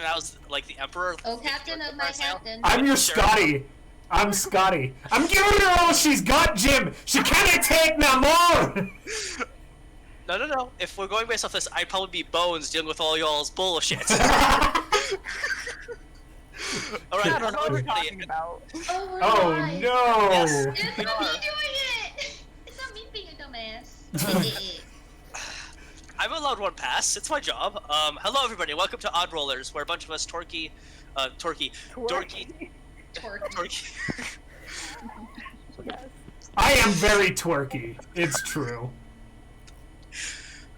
and I was like the emperor. Oh, captain of my captain. I'm your Scotty. I'm Scotty. I'm giving her all she's got, Jim. She cannot take no more. No. If we're going based off this, I'd probably be Bones dealing with all y'all's bullshit. Alright, I don't know what we're talking about. Oh no! Yes. It's not me doing it! It's not me being a dumbass. I'm allowed one pass. It's my job. Hello everybody. Welcome to Odd Rollers, where a bunch of us dorky. Yes. I am very twerky. It's true.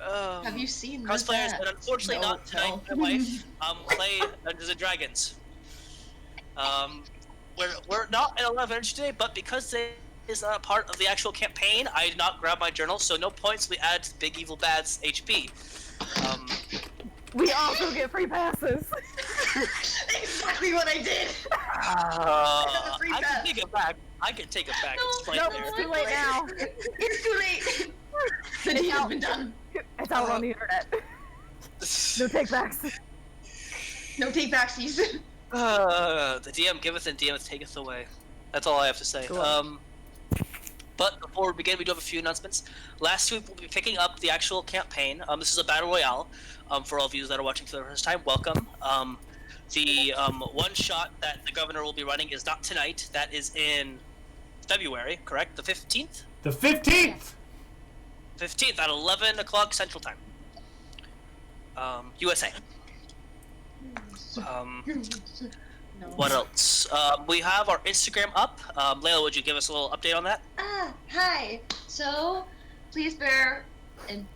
Have you seen cosplayers, that? but unfortunately No, not tonight. no. My wife play Dungeons and Dragons. We're not in 11 today, but because they is not a part of the actual campaign, I did not grab my journal, so no points. We add to Big Evil Bad's HP. We also get free passes. Exactly what I did. I can take it back. It's right Nope, there. it's too late now. It's too late. The deed has been done. It's out on the internet. No takebacks. No take backsies. The DM giveth and DM taketh away. That's all I have to say. Cool. But before we begin, we do have a few announcements. Last week, we'll be picking up the actual campaign. This is a battle royale. For all of you that are watching for the first time, welcome. The one shot that the governor will be running is not tonight. That is in February, correct? The 15th? The 15th. 15th at 11 o'clock Central Time. USA. What else? We have our Instagram up. Layla, would you give us a little update on that? Hi. So, please bear with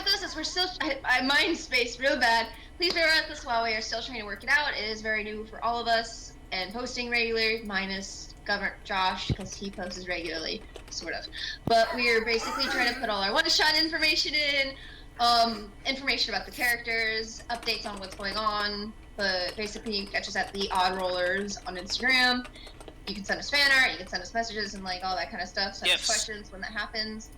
us as we're still. I mind space real bad. Please bear with us while we are still trying to work it out. It is very new for all of us, and posting regularly, minus Governor Josh, because he posts regularly, sort of. But we are basically trying to put all our one-shot information in, information about the characters, updates on what's going on. But basically, you can catch us at the Odd Rollers on Instagram. You can send us fan art, you can send us messages and like all that kind of stuff. Send us questions when that happens.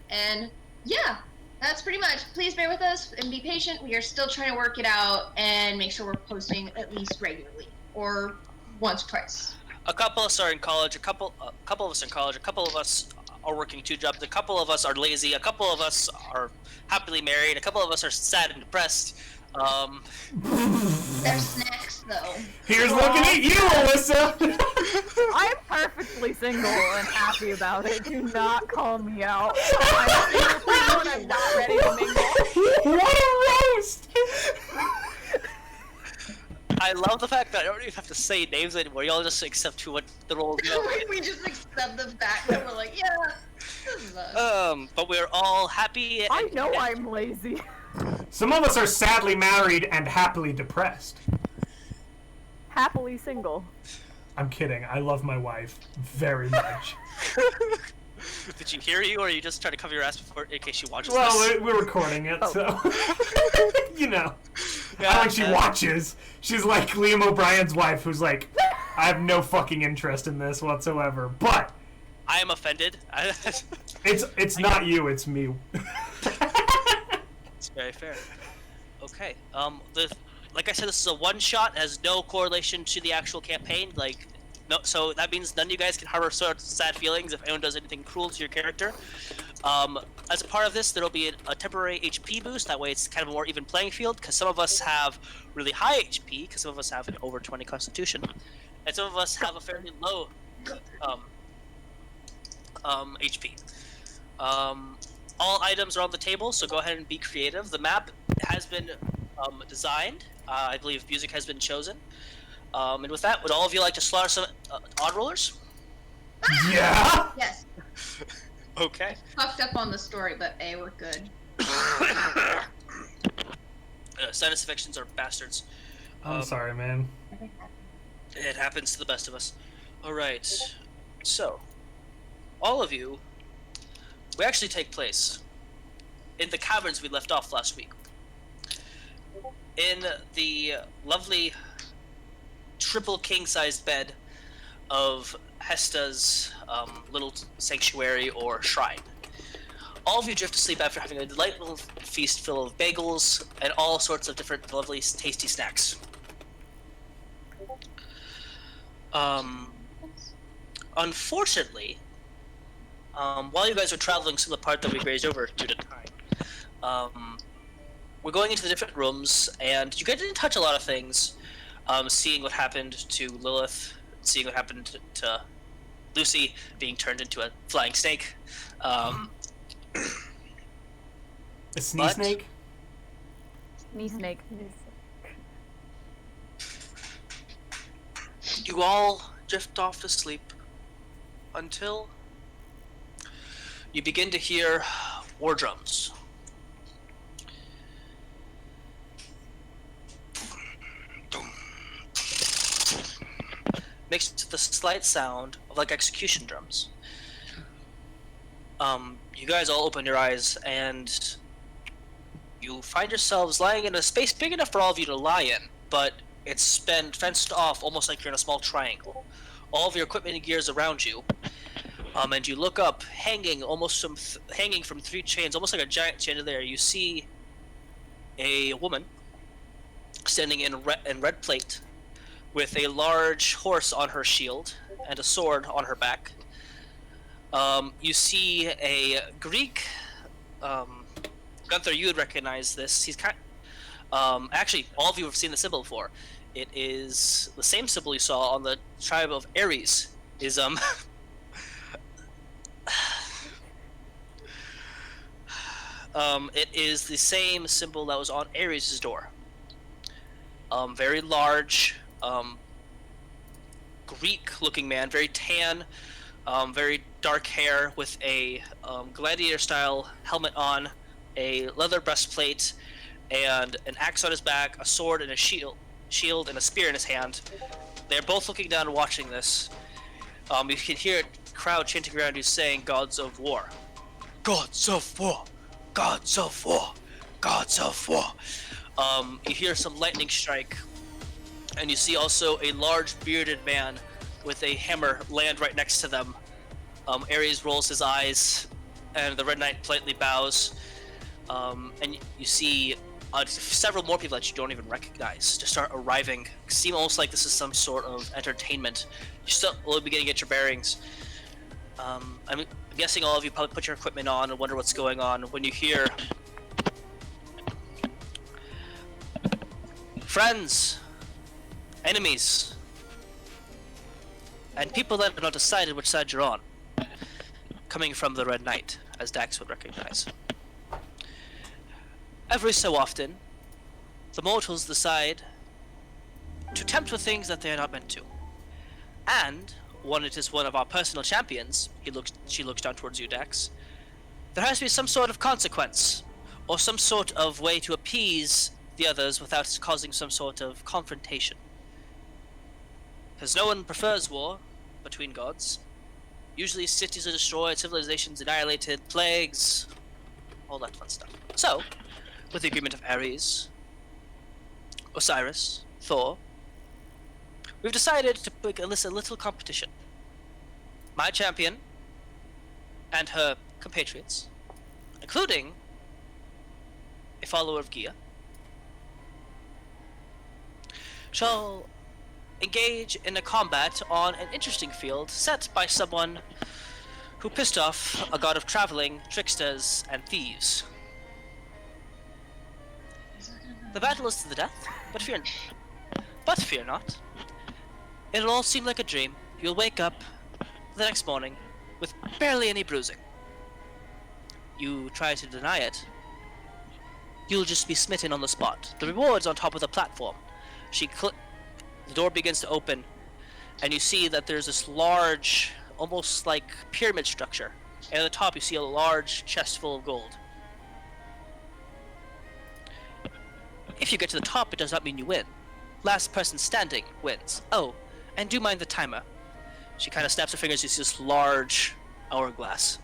And yeah, that's pretty much. Please bear with us and be patient. We are still trying to work it out and make sure we're posting at least regularly or once or twice. A couple of us are in college. A couple of us are in college. A couple of us are working 2 jobs. A couple of us are lazy. A couple of us are happily married. A couple of us are sad and depressed. There's snacks though. Here's looking at you, Alyssa. I'm perfectly single and happy about it. Do not call me out. I'm single when I'm not ready to mingle. What a roast! I love the fact that I don't even have to say names anymore. Y'all just accept who what the roles go. We just accept the fact that we're like, yeah, this is us. But we're all happy. I know I'm lazy. Some of us are sadly married and happily depressed. Happily single. I'm kidding. I love my wife very much. Did you hear you, or are you just trying to cover your ass before in case she watches Well, this? we're recording it, so you know. Yeah, Not like she watches. She's like Liam O'Brien's wife, who's like, I have no fucking interest in this whatsoever. But I am offended. it's not you, it's me. It's very fair. Okay. Like I said, this is a one shot. Has no correlation to the actual campaign. Like, no. So that means none of you guys can harbor sort of sad feelings if anyone does anything cruel to your character. As a part of this, there'll be a temporary HP boost. That way, it's kind of a more even playing field. Because some of us have really high HP. Because some of us have an over 20 Constitution, and some of us have a fairly low HP. All items are on the table, so go ahead and be creative. The map has been designed. I believe music has been chosen. And with that, would all of you like to slaughter some odd rollers? Yeah? Yes. Okay. Fucked up on the story, but hey, we're good. Sinus fictions are bastards. I'm sorry, man. It happens to the best of us. Alright. So, all of you, we actually take place in the caverns we left off last week. In the lovely triple king-sized bed of Hesta's little sanctuary or shrine. All of you drift to sleep after having a delightful feast full of bagels and all sorts of different lovely, tasty snacks. Unfortunately, while you guys are traveling to the part that we grazed over due to time, we're going into the different rooms, and you guys didn't touch a lot of things. Seeing what happened to Lillith, seeing what happened to Lucy being turned into a flying snake. A snake But- snake? Knee snake. You all drift off to sleep until you begin to hear war drums. Mixed with the slight sound of like execution drums. You guys all open your eyes and you find yourselves lying in a space big enough for all of you to lie in, but it's been fenced off almost like you're in a small triangle. All of your equipment and gears around you, and you look up, hanging from 3 chains, almost like a giant chandelier. You see a woman standing in red plate, with a large horse on her shield and a sword on her back. You see a Greek. Gunthar, you would recognize this. He's actually, all of you have seen the symbol before. It is the same symbol you saw on the tribe of Ares. It is the same symbol that was on Ares' door. Very large, Greek-looking man, very tan, very dark hair, with a gladiator-style helmet on, a leather breastplate, and an axe on his back, a sword and a shield and a spear in his hand. They're both looking down and watching this. You can hear a crowd chanting around you saying, "Gods of war. Gods of war. Gods of war. Gods of war." You hear some lightning strike, and you see also a large bearded man with a hammer land right next to them. Ares rolls his eyes, and the Red Knight politely bows. And you see several more people that you don't even recognize just start arriving. Seem almost like this is some sort of entertainment. You're still beginning to get your bearings. I'm guessing all of you probably put your equipment on and wonder what's going on when you hear, "Friends, enemies, and people that have not decided which side you're on," coming from the Red Knight, as Dax would recognize. "Every so often, the mortals decide to tempt with things that they are not meant to. And when it is one of our personal champions," she looks down towards you, Dax, "there has to be some sort of consequence, or some sort of way to appease the others without causing some sort of confrontation. Because no one prefers war between gods. Usually cities are destroyed, civilizations annihilated, plagues, all that fun stuff. So, with the agreement of Ares, Osiris, Thor, we've decided to make Alyssa a little competition. My champion and her compatriots, including a follower of Gia, shall engage in a combat on an interesting field set by someone who pissed off a god of traveling, tricksters, and thieves. The battle is to the death, but fear not. It'll all seem like a dream. You'll wake up the next morning with barely any bruising. You try to deny it, you'll just be smitten on the spot. The reward's on top of the platform." The door begins to open, and you see that there's this large, almost like pyramid structure. And at the top you see a large chest full of gold. If you get to the top, it does not mean you win. Last person standing wins. Oh, and do mind the timer. She kind of snaps her fingers, you see this large hourglass.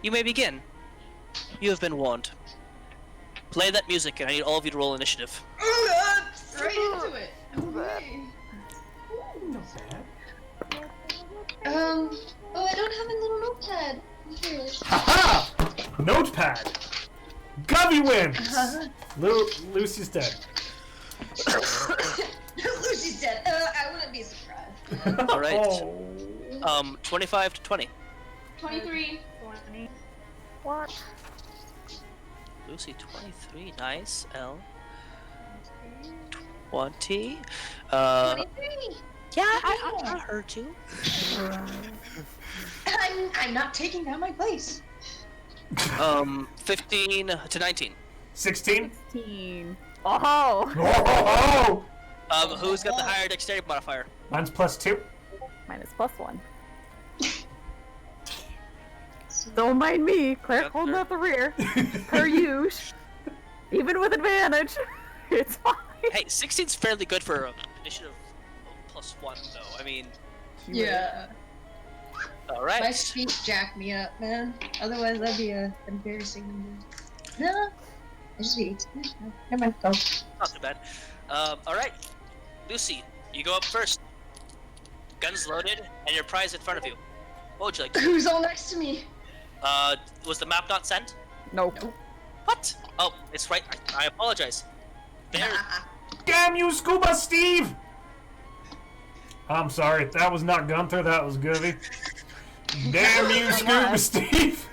You may begin. You have been warned. Play that music, and I need all of you to roll initiative. Right into it. Okay. Not bad. Oh, I don't have a little notebook. notepad. Haha! Notepad. Gubby wins. Lucy's dead. Lucy's dead. I wouldn't be surprised. All right. Oh. 25 to 20. 23. 20. What? Lucy 23. Nice. L 20. 23. Yeah, I heard you. I'm not taking down my place. 15 to 19. 16. 16. Oh! Oh! Who's got the higher dexterity modifier? Mine's +2. Mine is +1. Don't mind me, Cleric holding up the rear. Per use. Even with advantage. It's fine. Hey, 16's fairly good for initiative +1, though. I mean, Yeah. all My right. speech jacked me up, man. Otherwise, that'd be embarrassing. No, I just be. Never mind. Go. Not too bad. All right. Lucy, you go up first. Guns loaded, and your prize in front of you. What would you like to do? Who's all next to me? Was the map not sent? Nope. What? Oh, it's right. I apologize. There. Damn you, Scuba Steve! I'm sorry, that was not Gunthar, that was Govey. Damn you, Scuba Steve!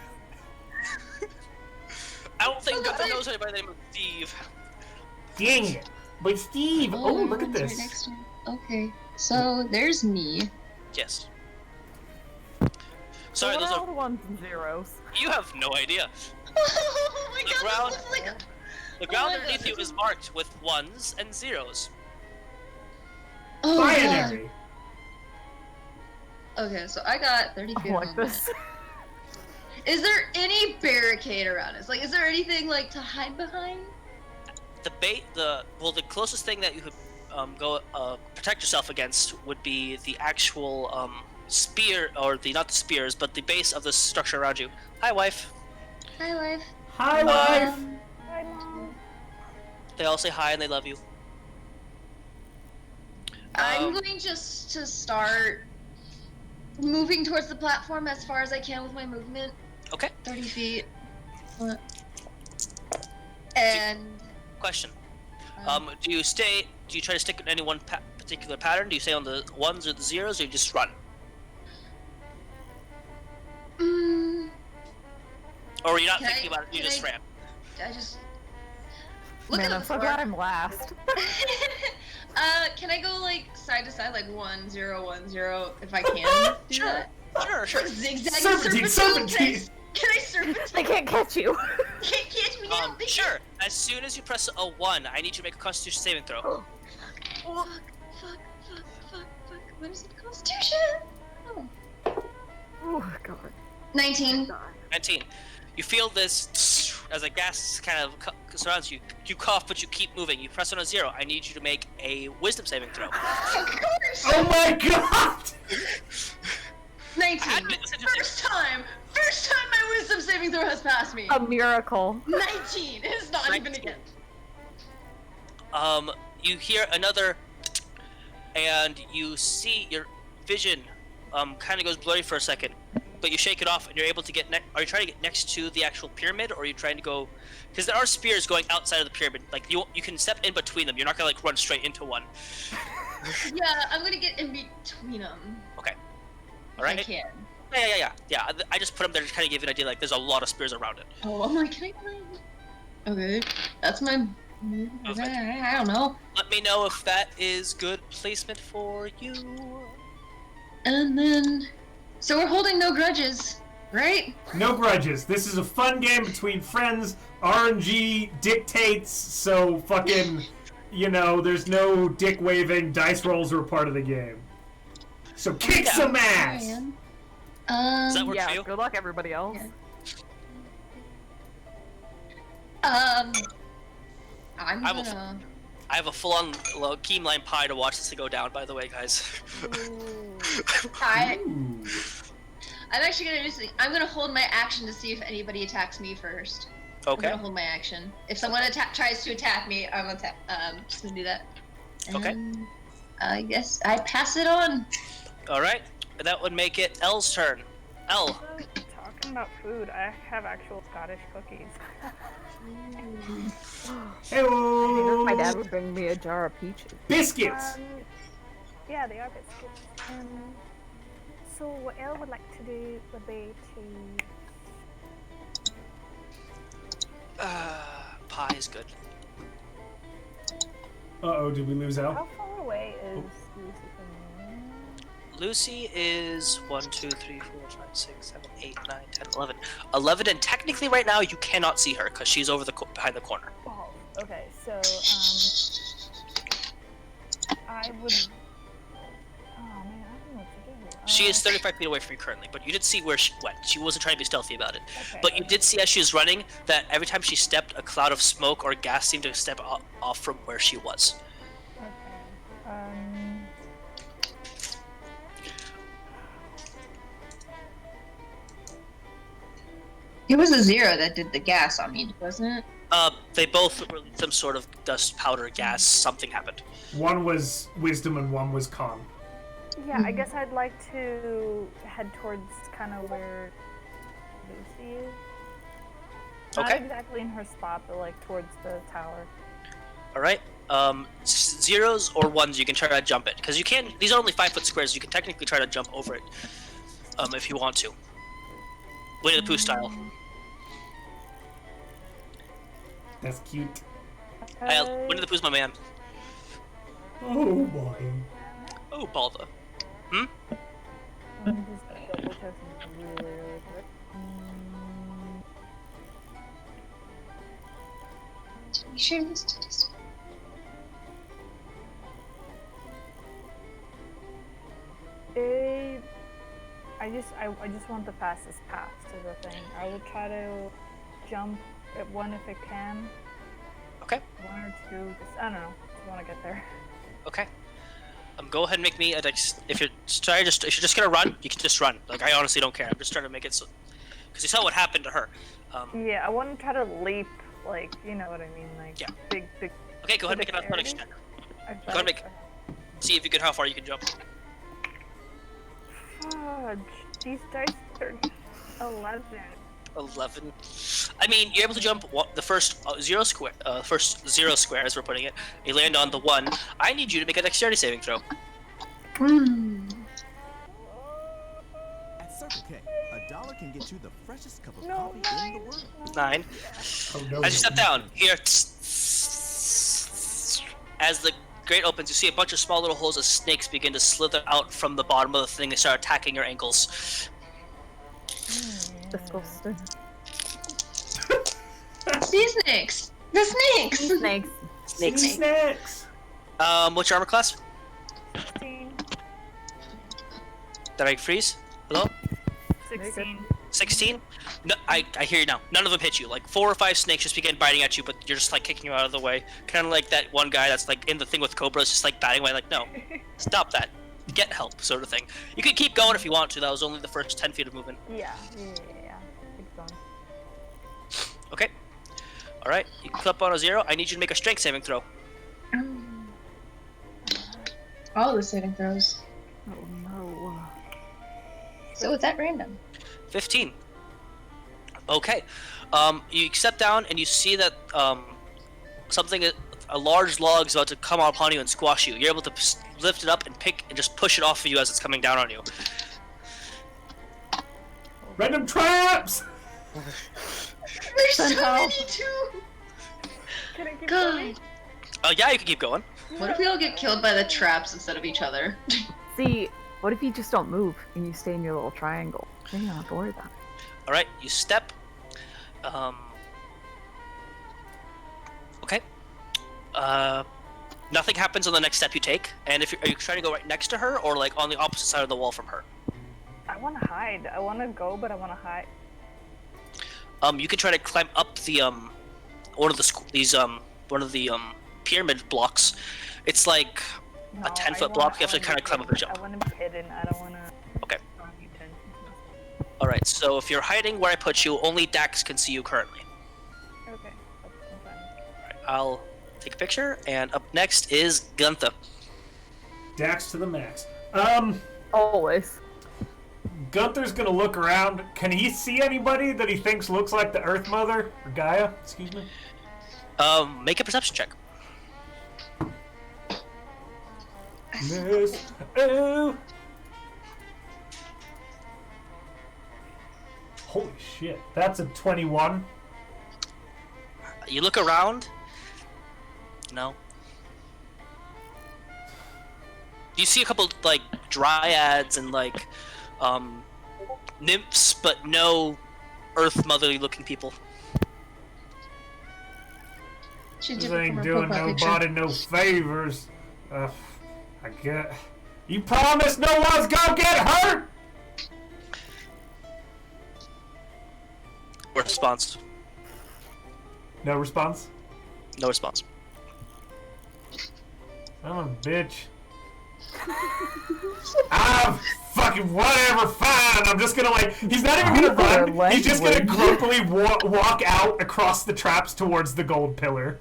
I don't think Gunther knows anybody named Steve. Dang it! But Steve, oh look at right this. next to him. Okay, so there's me. Yes. So Sorry, what those are all are. the ones and zeros? You have no idea. Oh my The god, ground- this looks like a... The ground my underneath God, you this is marked with 1s and 0s. Oh god. Binary. Okay, so I got 30 I feet. like of this. Is there any barricade around us? Like, is there anything like to hide behind? The closest thing that you could go protect yourself against would be the actual spear, or not the spears, but the base of the structure around you. Hi, wife. Hi, wife. Hi, wife! Hi, Mom. They all say hi and they love you. I'm going just to start moving towards the platform as far as I can with my movement. Okay. 30 feet. And Question. Do you try to stick in any one particular pattern? Do you stay on the 1s or the 0s, or you just run? Or are you not Can thinking I- about it, you can just I- ran? I just look Man, at I'm the so floor. glad I'm last. Can I go like side to side, like 1 0 1 0, if I can? Do Sure. that? Sure. Like zigzag Serpentine, serpentine! Can I serpentine? They can't catch you. Can't catch me now. Sure. As soon as you press a 1, I need you to make a Constitution saving throw. Fuck. What is the Constitution? Oh god. 19. 19. You feel this as a gas kind of surrounds you. You cough, but you keep moving. You press on a 0. I need you to make a Wisdom saving throw. Of course. Oh my god! 19. First time my wisdom saving throw has passed me. A miracle. 19. It's not even 19. again. You hear another, and you see your vision kind of goes blurry for a second, but you shake it off and you're able to get are you trying to get next to the actual pyramid, or are you trying to go, because there are spears going outside of the pyramid, like you can step in between them, you're not gonna like run straight into one. Yeah, I'm gonna get in between them. Okay. If Alright. I can. Yeah. I just put them there to kind of give you an idea, like there's a lot of spears around it. Oh, I'm like, can I play? Okay, that's my. I don't know. Let me know if that is good placement for you. And then, so we're holding no grudges, right? No grudges. This is a fun game between friends. RNG dictates, so fucking, there's no dick waving. Dice rolls are a part of the game. So kick Yeah. some ass! Does that work for Yeah, you? good luck everybody else. Yeah. I'm I will- gonna. I have a full-on key line pie to watch this thing go down, by the way, guys. Ooh. I'm actually gonna do something. I'm gonna hold my action to see if anybody attacks me first. I'm Okay. gonna hold my action. If someone tries to attack me, I'm just gonna do that. Okay. And I guess I pass it on. All right, and that would make it L's turn. L. Talking about food, I have actual Scottish cookies. Hey, My dad would bring me a jar of peaches. biscuits. Yeah, they are biscuits. So what Elle would like to do would be to... Pie is good. Uh-oh, did we lose Al? How far away is Lucy from me? Lucy is 1, 2, 3, 4, 5, 6, 7, 8, 9, 10, 11. 11, and technically right now you cannot see her because she's over behind the corner. Oh, okay, so, I would... Oh, man, I don't know what to do. She is 35 feet away from you currently, but you did see where she went. She wasn't trying to be stealthy about it. Okay, But you did see as she was running that every time she stepped, a cloud of smoke or gas seemed to step off from where she was. Okay, It was a 0 that did the gas on me, wasn't it? They both released some sort of dust, powder, gas. Something happened. One was wisdom and one was con. yeah, I guess I'd like to head towards kind of where Lucy is. Not Okay. exactly in her spot, but like towards the tower. All right. Zeros or ones, you can try to jump it because you can. These are only 5-foot squares. You can technically try to jump over it, if you want to. Winnie the Pooh style. That's cute. Winnie the Pooh's my man. Oh boy. Oh, Balda. Let me just double check something really quick. You sure this to this? I just want the fastest path to the thing. I will try to jump at one if it can. Okay. 1 or 2. Just, I don't know. Just want to get there. Okay. Go ahead and make me a dex. If you're just gonna run, you can just run. Like I honestly don't care. I'm just trying to make it so, because you saw what happened to her. Yeah, I want to try to leap, like, you know what I mean, like, Yeah. big. Okay, go ahead and make an athletics check. Go ahead and make. See if you can how far you can jump. Fudge. These dice are 11. 11. I mean, you're able to jump the first zero square. First 0 square, as we're putting it. You land on the 1. I need you to make a dexterity saving throw. At Circle K, $1 can get you the freshest cup of No, coffee in the world. 9. Oh no. As you step down, here, as the grate opens, you see a bunch of small little holes as snakes begin to slither out from the bottom of the thing and start attacking your ankles. Disgusting. Sea snakes! The snakes! Snakes. Snakes. Snakes. What's your armor class? 16. Did I freeze? Hello? 16. 16? No, I hear you now. None of them hit you. Like 4 or 5 snakes just begin biting at you, but you're just like kicking you out of the way. Kind of like that one guy that's like in the thing with cobras, just like batting away. Like, no, stop that. Get help, sort of thing. You can keep going if you want to. That was only the first 10 feet of movement. Yeah. Keep going. Okay. All right. You clip on a 0. I need you to make a strength saving throw. All the saving throws. Oh no. So it's at random. 15. Okay. You step down and you see that a large log is about to come upon you and squash you. You're able to lift it up and pick and just push it off of you as it's coming down on you. Random traps. There's so many too! Can I keep God. going? Yeah, you can keep going. What if we all get killed by the traps instead of each other? See, what if you just don't move and you stay in your little triangle? Then you don't have to worry about it. All right, you step. Okay. Nothing happens on the next step you take. And are you trying to go right next to her or like on the opposite side of the wall from her? I want to hide. I want to go, but I want to hide. You can try to climb up the one of the pyramid blocks. It's like No, a 10-foot block. You have to kind of climb up and jump. I want to be hidden. I don't want to. Okay. All right. So if you're hiding where I put you, only Dax can see you currently. Okay. I'm fine. All right, I'll take a picture. And up next is Gunthar. Dax to the max. Always. Gunther's gonna look around. Can he see anybody that he thinks looks like the Earth Mother? Or Gaia? Excuse me. Make a perception check. Miss. Oh. Holy shit. That's a 21. You look around. No. You see a couple like dryads and like nymphs, but no Earth Motherly looking people. She's This different ain't from her doing profile picture. nobody no favors. I get. You promise no one's gonna get hurt? Response. No response? No response. I'm a bitch. I'm fucking whatever, fine. I'm just gonna like. He's not even gonna run. He's just gonna grumpily walk out across the traps towards the gold pillar.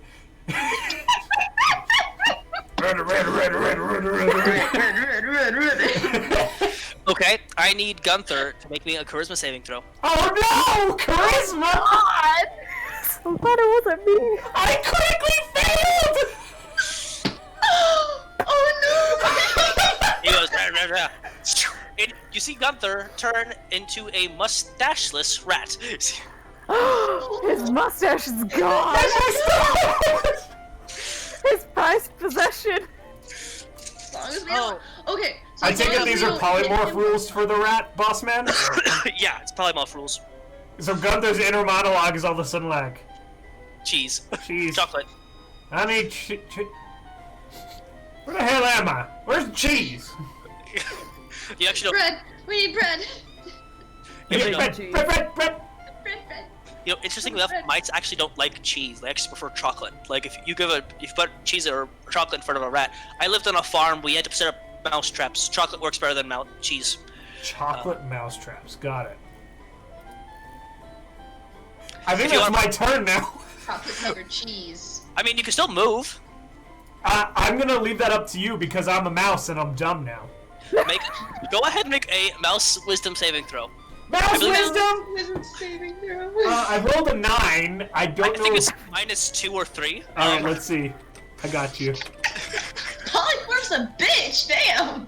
Okay, I need Gunthar to make me a charisma saving throw. Oh no! Charisma! God! I'm glad it wasn't me. I critically failed! Oh He goes, "Rah, rah, rah." You see Gunthar turn into a mustacheless rat. His mustache is gone. His prized possession. no! As long as we Oh. don't... Okay. So I as take long it as these we are don't polymorph hit him- rules for the rat, boss man? Yeah, it's polymorph rules. So Gunther's inner monologue is all of a sudden like, Cheese. cheese. Chocolate. I need Where the hell am I? Where's the cheese? You actually don't. Bread. We need bread. You Bread, know, bread, cheese. bread. Bread. interestingly enough, mites actually don't like cheese. They actually prefer chocolate. Like if you put cheese or chocolate in front of a rat. I lived on a farm. We had to set up mouse traps. Chocolate works better than cheese. Chocolate mousetraps. Got it. I think If you that's want- my turn now. Chocolate covered cheese. I mean, you can still move. I'm gonna leave that up to you because I'm a mouse and I'm dumb now. Go ahead and make a mouse wisdom saving throw. Mouse believe- wisdom! Wisdom saving throw. I rolled a 9. I I don't know. think it's -2 or 3. Alright, let's see. I got you. Polymorph's a bitch. Damn.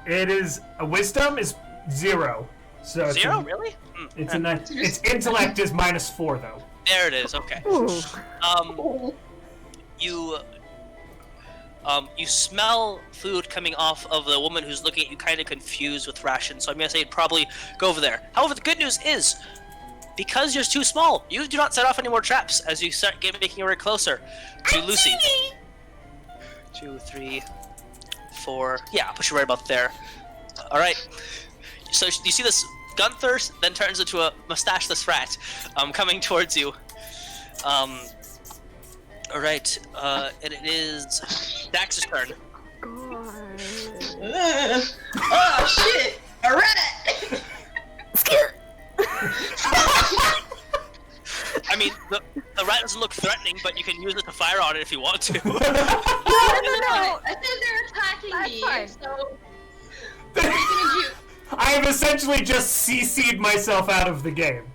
It is wisdom is 0. So it's 0? a, Really? It's a nice. Its intellect is -4 though. There it is. Okay. Ooh. You smell food coming off of the woman who's looking at you kind of confused with rations, so I'm gonna say probably go over there. However, the good news is, because you're too small, you do not set off any more traps as you start making your way closer to Lucy. 2, 3, 4. Yeah, I'll push you right about there. Alright. So you see this Gunthar then turns into a mustacheless rat coming towards you. Alright, and it is Dax's turn. God. Oh shit! A rat! I mean, the rat doesn't look threatening, but you can use it to fire on it if you want to. No. I said they're attacking That's me, fine. so what are you gonna do? I have essentially just CC'd myself out of the game.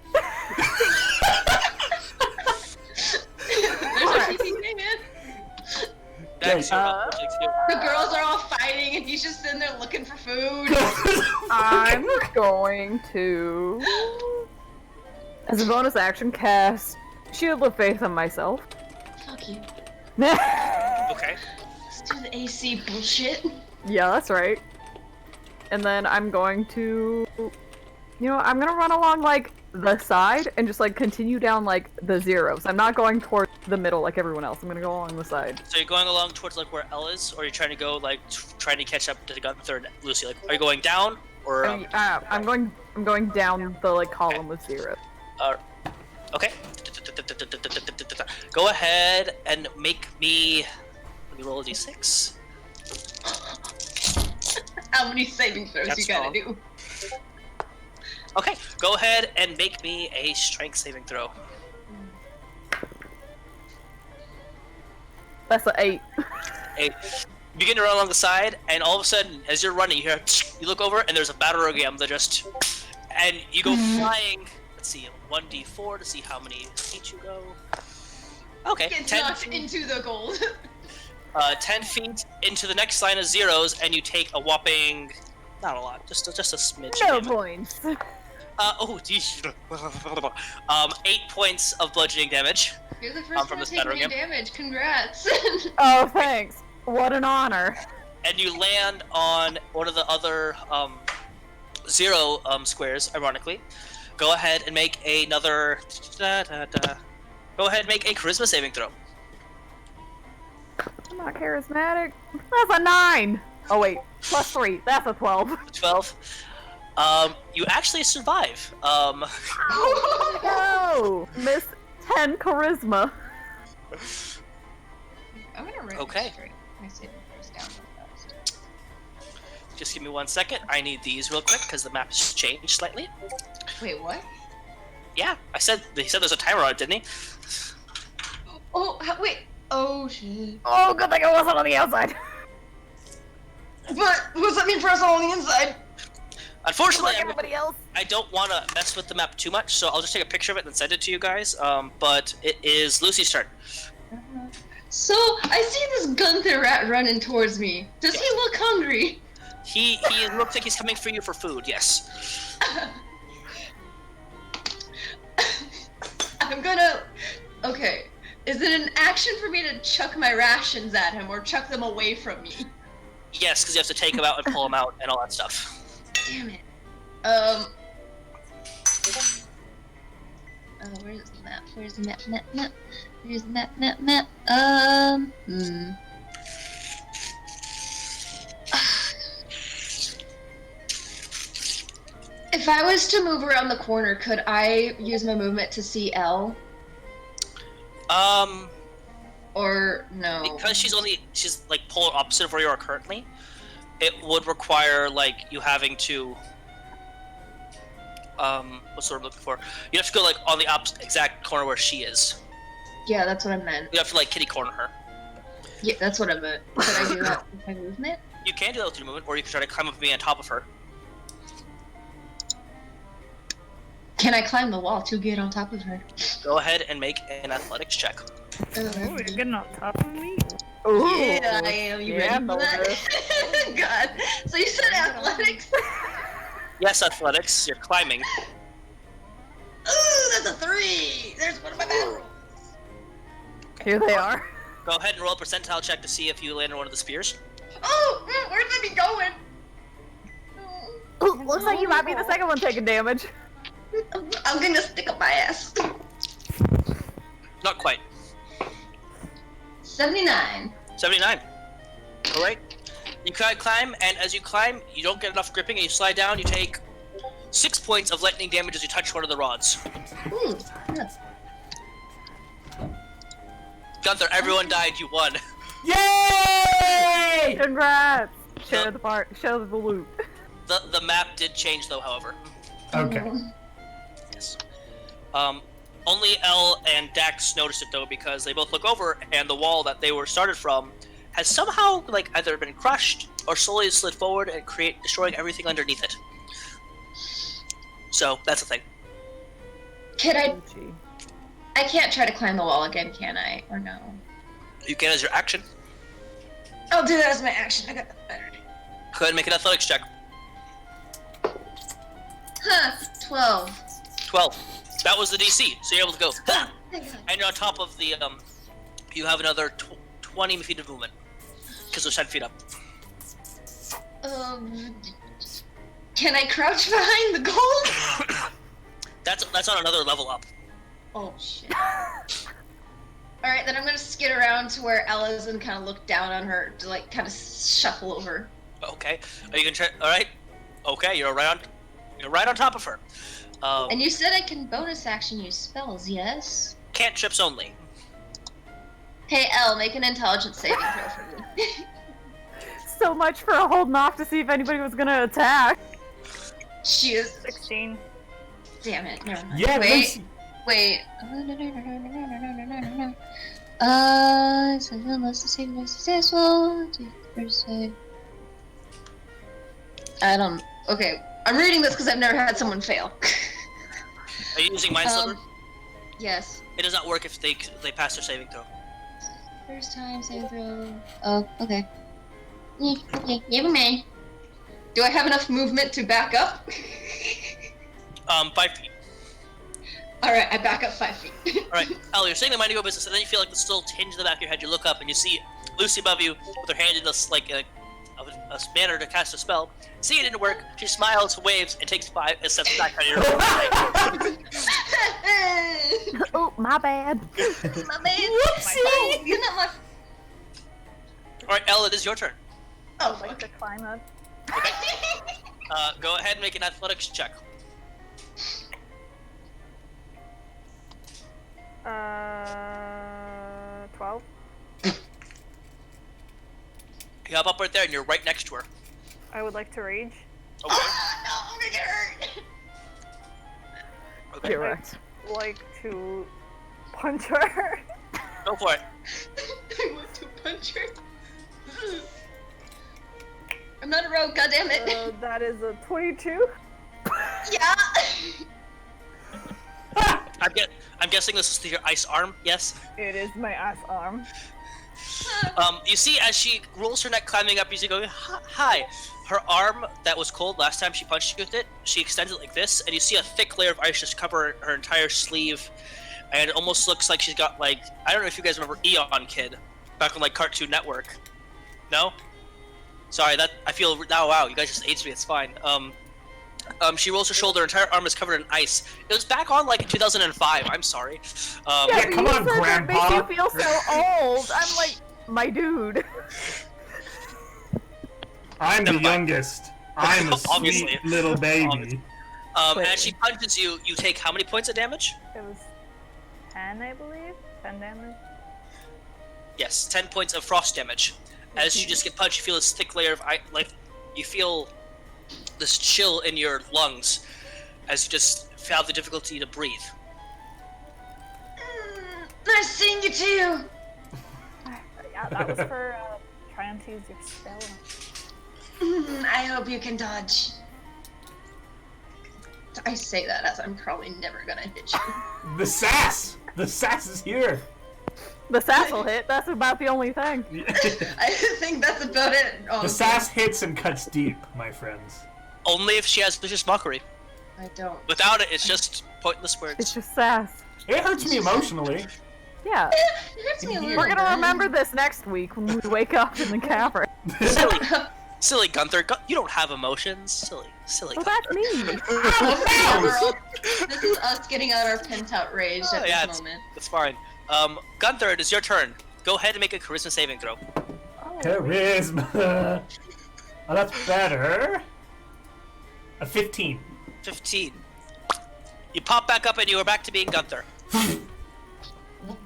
There's our TPK, man. Dax, you're up. The girls are all fighting, and he's just sitting there looking for food. I'm going to, as a bonus action, cast Shield of Faith on myself. Fuck you. Okay. Let's do the AC bullshit. Yeah, that's right. And then I'm going to, I'm gonna run along like the side and just like continue down like the zeros. I'm not going towards the middle like everyone else. I'm gonna go along the side. So you're going along towards like where Elle is, or you're trying to go like trying to catch up to the Gunthar and Lucy? Like, are you going down or? I'm going down the like column with zeros. Okay. Go ahead and make me. Let me roll a d6. How many saving throws That's you gotta wrong. do? Okay. Go ahead and make me a strength saving throw. That's an 8. 8. begin to run along the side, and all of a sudden, as you're running, you look over, and there's a battering that just, and you go flying. Let's see, 1d4 to see how many feet you go. Okay, Gets 10 knocked into the gold. 10 feet into the next line of zeros, and you take a whopping, not a lot, just a smidge. No damage. points. Oh, geez. 8 points of bludgeoning damage. You're the first from one to this take any battering damage. Congrats. Oh, thanks. What an honor. And you land on one of the other 0 squares, ironically. Go ahead and make another. Go ahead and make a charisma saving throw. I'm not charismatic. That's a 9. Oh wait, +3. That's a 12. 12. You actually survive. No, miss 10 charisma. I'm gonna write Okay. this straight. My saving throws down real fast. Just give me 1 second. I need these real quick because the map has changed slightly. Wait, what? Yeah, he said there's a timer on it, didn't he? Oh, wait. Oh shit. Oh, good thing I wasn't on the outside. But what does that mean for us all on the inside? Unfortunately, Like everybody else. I don't want to mess with the map too much, so I'll just take a picture of it and send it to you guys. But it is Lucy's turn. So, I see this Gunthar rat running towards me. Does he look hungry? He looks like he's coming for you for food. Yes. I'm gonna... Okay. Is it an action for me to chuck my rations at him or chuck them away from me? Yes, because you have to take him out and pull him out and all that stuff. Damn it. Where's the map? Where's the map? Where's the map? If I was to move around the corner, could I use my movement to see L? Or no? Because she's like polar opposite of where you are currently, it would require like you having to what's the word I'm looking for? You have to go like on the exact corner where she is. Yeah, that's what I meant. You have to like kitty corner her. Yeah, that's what I meant. Could I do that with my movement? You can do that with your movement, or you can try to climb up and be on top of her. Can I climb the wall to get on top of her? Go ahead and make an athletics check. Oh, you're getting on top of me? Ooh. Yeah, I am. You Yeah, ready for that? God. So you said athletics? Yes, athletics. You're climbing. Ooh, that's a 3! There's one of my battle rolls. Here they are. Go ahead and roll a percentile check to see if you land on one of the spears. Oh, where's that be going? Ooh, looks like you might be the second one taking damage. I'm gonna stick up my ass. Not quite. 79. 79. All right. You climb, and as you climb, you don't get enough gripping, and you slide down. You take 6 points of lightning damage as you touch one of the rods. Ooh, yes. Gunthar, everyone died. You won. Yay! Congrats. Share the loot. The map did change though, however. Okay. Yes. Only Elle and Dax noticed it though, because they both look over and the wall that they were started from has somehow like either been crushed or slowly slid forward and destroying everything underneath it. So that's the thing. Can I can't try to climb the wall again, can I? Or no? You can as your action. I'll do that as my action. I got that better. Go ahead and make an athletics check. Huh, 12. 12. That was the DC, so you're able to go. Ha! And you're on top of the you have another 20 feet of movement because there's 10 feet up. Can I crouch behind the gold? That's on another level up. Oh shit. Alright, then I'm gonna skid around to where Ella's and kind of look down on her to like kind of shuffle over. Okay. Are you gonna try? All right. Okay, you're right on top of her. And you said I can bonus action use spells, yes? Cantrips only. Hey Elle, make an intelligence saving throw for me. So much for holding off to see if anybody was gonna attack. She is. 16. Damn it. Never mind. Yeah, Wait. So unless the saving is successful. First save. I don't. Okay, I'm reading this because I've never had someone fail. Are you using Mind Sliver? Yes. It does not work if they pass their saving throw. First time saving throw. Oh, okay. Okay, never mind. Do I have enough movement to back up? 5 feet. Alright, I back up 5 feet. Alright, Ellie, you're saying the minding your business, and then you feel like the still tinge in the back of your head. You look up and you see Lucy above you with her hand in this, like, a manner to cast a spell. See, it didn't work. She smiles, waves, and takes 5 steps back on your Oh, my bad. My man. Whoopsie. Oh, you're not my. Alright, Ella, it is your turn. Oh, I'd like to fuck. climb up. Go ahead and make an athletics check. 12. You hop up right there, and you're right next to her. I would like to rage. Okay. Oh, no, I'm gonna get hurt. Okay. Get wrecked. Like to punch her. Go for it. I want to punch her. I'm not a rogue, goddammit. That is a 22. Yeah. I'm guessing this is your ice arm. Yes. It is my ass arm. You see, as she rolls her neck, climbing up, you go, "Hi." Her arm that was cold last time she punched you with it, she extends it like this, and you see a thick layer of ice just cover her entire sleeve, and it almost looks like she's got like, I don't know if you guys remember Eon Kid back on like Cartoon Network. No? Sorry, that I feel now. Wow, you guys just aged me. It's fine. She rolls her shoulder. Her entire arm is covered in ice. It was back on like in 2005. I'm sorry. Yeah, Yeah, but come you on, said that Grandpa. makes you feel so old. I'm like, my dude. I'm the Never mind. youngest. I'm a Obviously. sweet little baby. Obviously. As she punches you, you take how many points of damage? It was 10, I believe. 10 damage. Yes, 10 points of frost damage. As you just get punched, you feel this thick layer of ice, like you feel this chill in your lungs as you just have the difficulty to breathe. Nice seeing you too. Yeah, that was for trying to use your spell. I hope you can dodge. I say that as I'm probably never gonna hit you. The sass! The sass is here! The sass will hit. That's about the only thing. I think that's about it. Oh, The sass hits and cuts deep, my friends. Only if she has vicious mockery. I don't. Without it, it's just pointless It's words. just sass. It hurts me emotionally. Yeah. It hurts me a little We're gonna bit. remember this next week when we wake up in the cavern. Silly Gunthar, you don't have emotions. Silly Well, Gunthar. that's me. We're all- this is us getting out our pent out rage at Yeah, this moment. It's fine. Gunthar, it is your turn. Go ahead and make a charisma saving throw. Charisma. Oh, that's better. A 15. 15. You pop back up and you are back to being Gunthar.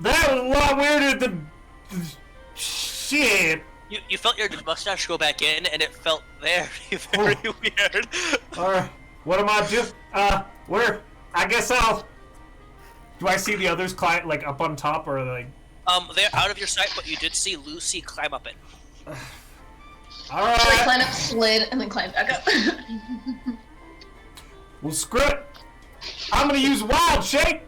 That was a lot weirder than... Shit. You felt your mustache go back in, and it felt very, very weird. Alright, what am I doing? Where? I guess I'll... Do I see the others climb, like, up on top, or, like... They're out of your sight, but you did see Lucy climb up it. So I Alright. climb up, slid, and then climb back up. Well, screw it. I'm gonna use Wild Shape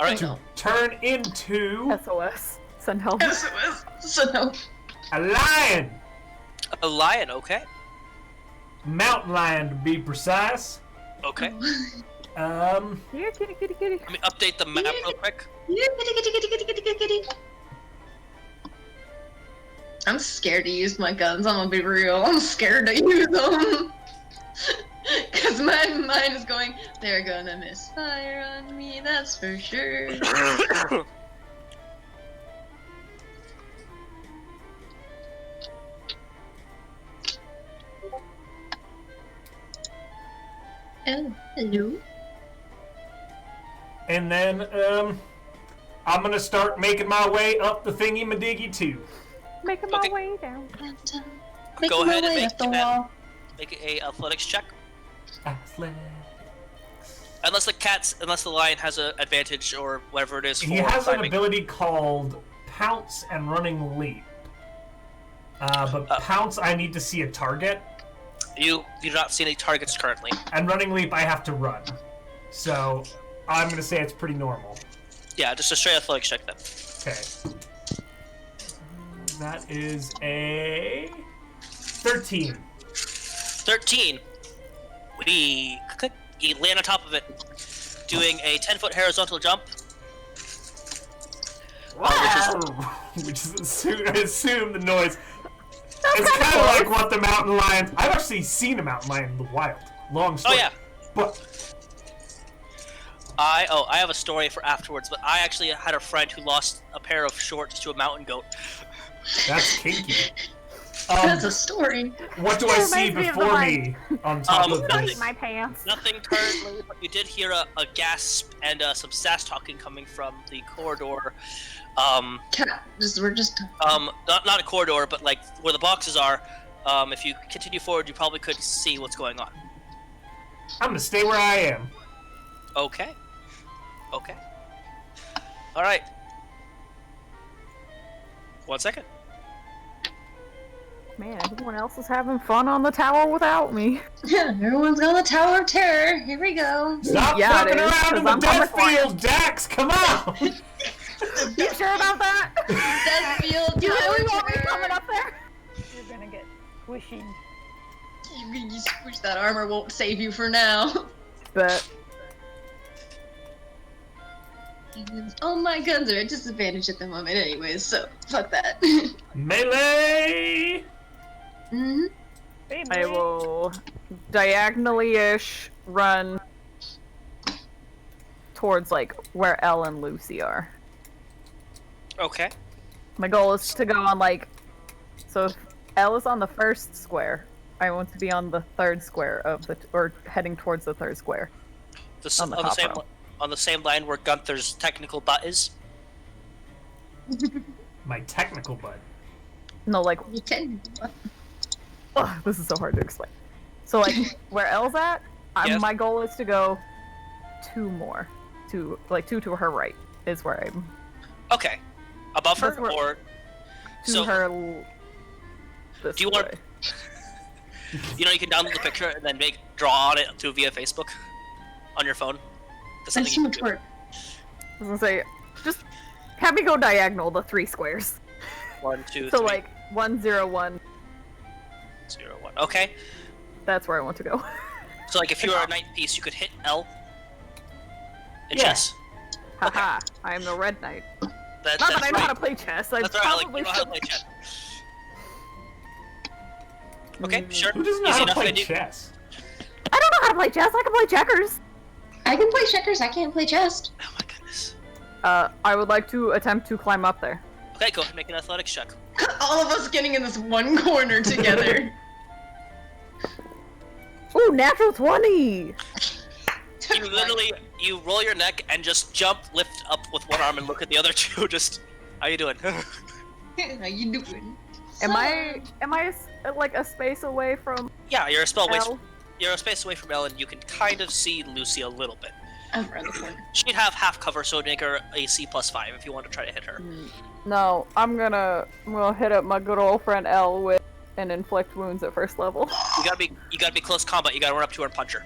Alright. to turn into SOS. Send help. So no. a lion. A lion, okay. Mountain lion, to be precise. Okay. Here, kitty, kitty, kitty. Let me update the map real quick. I'm scared to use my guns, I'm gonna be real. I'm scared to use them. Cause my mind is going, they're gonna misfire on me, that's for sure. Oh, hello. And then, I'm gonna start making my way up the thingy-madiggy too. Making Okay. my way down. Go Making my ahead and way make up the that. wall. Make a athletics check. Athletics. Unless the lion has an advantage or whatever it is for He has an climbing. ability called Pounce and Running Leap. But Pounce, I need to see a target. You do not see any targets currently. And Running Leap, I have to run. So, I'm going to say it's pretty normal. Yeah, just a straight athletics check then. Okay. That is a 13. 13. You land on top of it, doing a 10-foot horizontal jump. We just assume the noise. It's kind of like what the mountain lions. I've actually seen a mountain lion in the wild. Long story. Oh yeah. But I have a story for afterwards, but I actually had a friend who lost a pair of shorts to a mountain goat. that's kinky. That's a story. What do I see before me on top of this? My pants. Nothing currently, but you did hear a gasp and some sass talking coming from the corridor. We're just. Not a corridor, but like where the boxes are. If you continue forward, you probably could see what's going on. I'm gonna stay where I am. Okay. Okay. All right. 1 second. Man, everyone else is having fun on the tower without me. Yeah, everyone's on the Tower of Terror. Here we go. Stop Yeah, fucking it is, around in 'cause the I'm death coming for field, Dax! Come on! You sure about that? Deathfield You Tower really of want me Terror. coming up there? You're gonna get squishy. You squish that armor won't save you for now. But Oh, my guns are at disadvantage at the moment anyways, so fuck that. Melee! Mhm. I will diagonally-ish run towards like where Elle and Lucy are. Okay. My goal is to go on like, so if Elle is on the first square, I want to be on the third square of the, or heading towards the third square. On the top row. On the same line where Gunthar's technical butt is. My technical butt. No, like, You can. ugh, this is so hard to explain. So like, where Elle's at, Yes. my goal is to go two more. Two to her right is where I'm. Okay. Above her That's where- or To so her. This do you want- way. you know you can download the picture and then draw on it via Facebook on your phone. That's That's something too you much can do. work. I was gonna say, just have me go diagonal the 3 squares. 1, 2, So 3, like 1, 0, 1. 0, 1. Okay. That's where I want to go. So like if you were a knight piece, you could hit L. And Yeah. chess. Haha, I am the red knight. That's Not that I know how right. to play chess. I That's right. Like, probably you know how to should. play chess. Okay, sure. Who doesn't know Easy how to enough play to do. chess? I don't know how to play chess. I can play checkers. I can play checkers, I can't play chess. Oh my goodness. I would like to attempt to climb up there. Okay, go ahead and make an athletics check. All of us getting in this one corner together. Ooh, natural 20! You literally, you roll your neck and just jump, lift up with one arm and look at the other two. Just, how you doing? How you doing? Am I like a space away from Yeah, you're a spell away. Elle? You're a space away from Ellen. You can kind of see Lucy a little bit. I'm around the corner. She'd have half cover, so it'd make her AC +5 if you want to try to hit her. No, I'm gonna hit up my good old friend Elle with and inflict wounds at first level. You gotta be close combat. You gotta run up to her and punch her.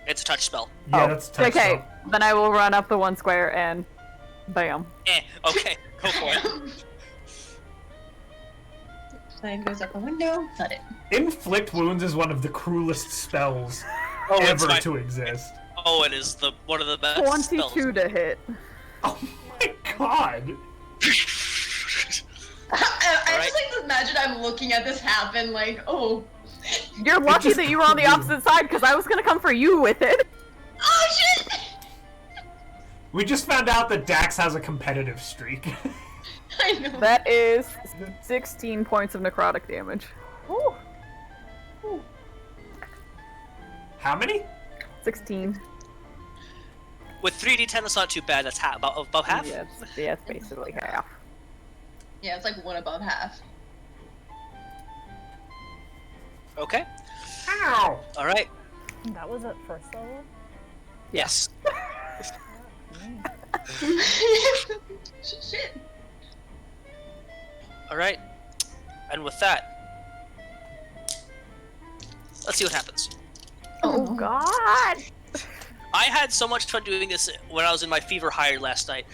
It's a touch spell. Yeah, Oh, that's a touch okay, spell. then I will run up the 1 square and bam. Okay, go for it. Sign goes out the window. Got it. Inflict wounds is one of the cruelest spells Oh, it's ever my, to exist. oh, it is one of the best 22 spells. to hit. Oh my god! I Alright. just like to imagine I'm looking at this happen, like, oh. You're lucky just that you were on the grew. opposite side because I was gonna come for you with it. Oh shit! We just found out that Dax has a competitive streak. I know. That is 16 points of necrotic damage. Ooh, How many? 16. With 3d10, that's not too bad. That's about half. Yeah, it's basically half. Yeah, it's like one above half. Okay. Ow! All right. That was at first level? Yes. Shit. All right. And with that, let's see what happens. Oh God! I had so much fun doing this when I was in my fever high last night.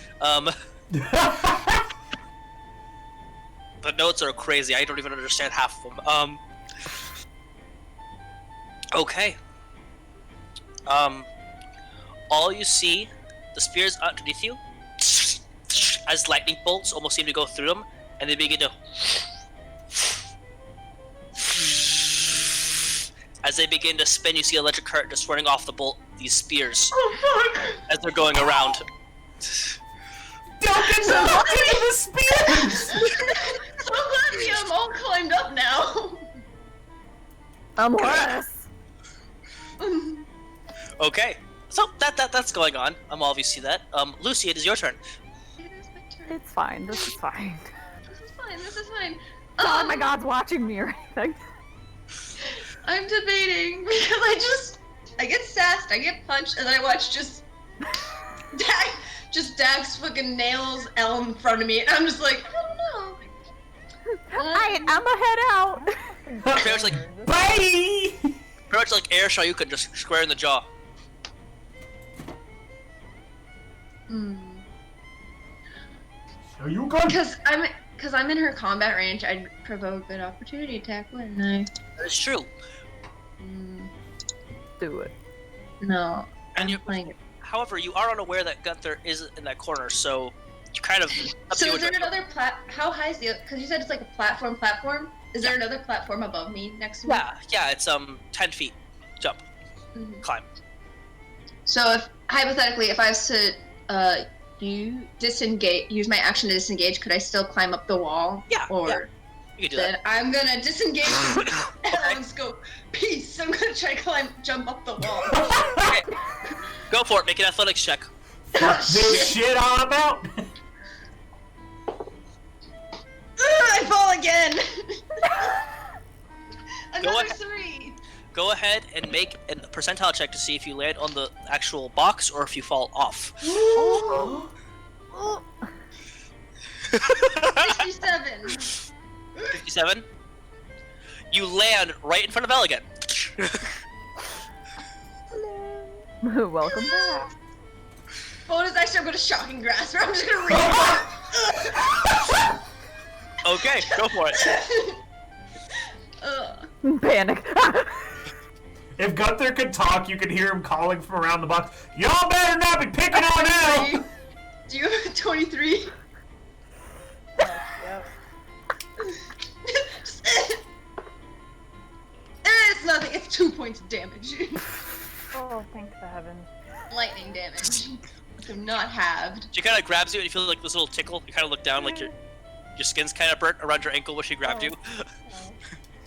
The notes are crazy. I don't even understand half of them. Okay. All you see, the spears underneath you, as lightning bolts almost seem to go through them, and they begin to. As they begin to spin, you see electric current just running off these spears. Oh fuck! As they're going around. Don't get sucked into the spears! So glad we all climbed up now. Unless. Okay. So that's going on. All of you see that. Lucy, it is your turn. It is my turn. It's fine. This is fine. This is fine. This is fine. Oh my God's watching me or anything. I'm debating because I get sassed, I get punched, and I watch just Dax fucking nails Elm in front of me, and I'm just like, I don't know. I'ma head out. Pretty much like Bye! pretty much like air Shoryuken, just square in the jaw. Are you good? Because I'm in her combat range, I'd provoke an opportunity attack, wouldn't I? That is true. Do it. No. And you, Like, however, you are unaware that Gunthar is in that corner, so you kind of. Up to so you is there what- another how high is the? Because you said it's like a platform. Is there another platform above me next to me? Yeah, it's 10 feet, jump, climb. So if hypothetically, if I was to use my action to disengage, could I still climb up the wall? Yeah, Or yeah. You can do then that. I'm gonna disengage and Okay. let's go. Peace. I'm gonna try to jump up the wall. Okay. Go for it. Make an athletics check. Fuck this shit on about. I fall again. Another ahead. 3. Go ahead and make a percentile check to see if you land on the actual box or if you fall off. 57. 57. You land right in front of Elle again. Welcome back. Bonus action, I'm gonna shocking grasp, or I'm just gonna Okay, go for it. Panic. If Gunther could talk, you could hear him calling from around the box. Y'all better not be picking on Elle! Do you have a 23? It's nothing. It's 2 points of damage. Oh, thank the heavens. Lightning damage. So not halved. She kind of grabs you and you feel like this little tickle. You kind of look down like your skin's kind of burnt around your ankle where she grabbed you.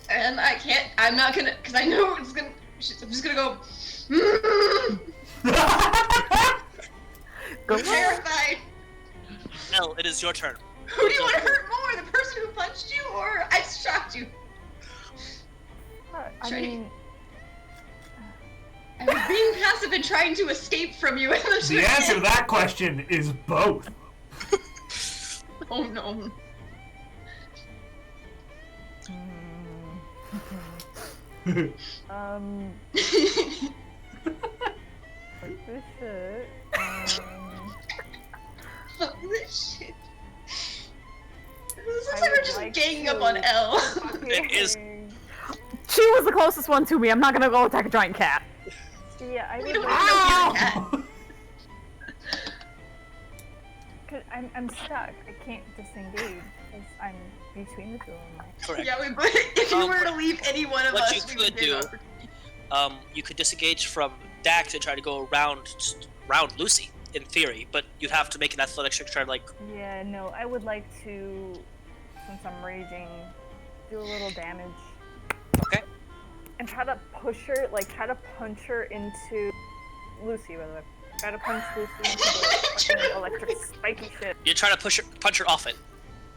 And I can't. I'm not gonna. Because I know it's gonna. I'm just gonna go. Go I'm terrified. Elle, it is your turn. Who do you want to hurt more? The person who punched you, or I shocked you? I mean, I was being passive and trying to escape from you. The answer to that question is both. Oh no. Fuck this shit. Fuck this shit. This looks I like we're would just like ganging to- up on Elle. It is- She was the closest one to me. I'm not gonna go attack a giant cat. Yeah, I We would don't like, even know you're a cat. cause I'm stuck. I can't disengage because I'm between the two of them. Correct. Yeah, but if you were to leave any one of what us, you we could would get do- an opportunity. You could disengage from Dax and try to go around Lucy, in theory, but you'd have to make an athletics check to try to, like, Yeah, no, I would like to, since I'm raging, do a little damage. Okay. And try to push her, like, try to punch her into Lucy, rather. Try to punch Lucy into the fucking electric spiky shit. you're trying to punch her off it.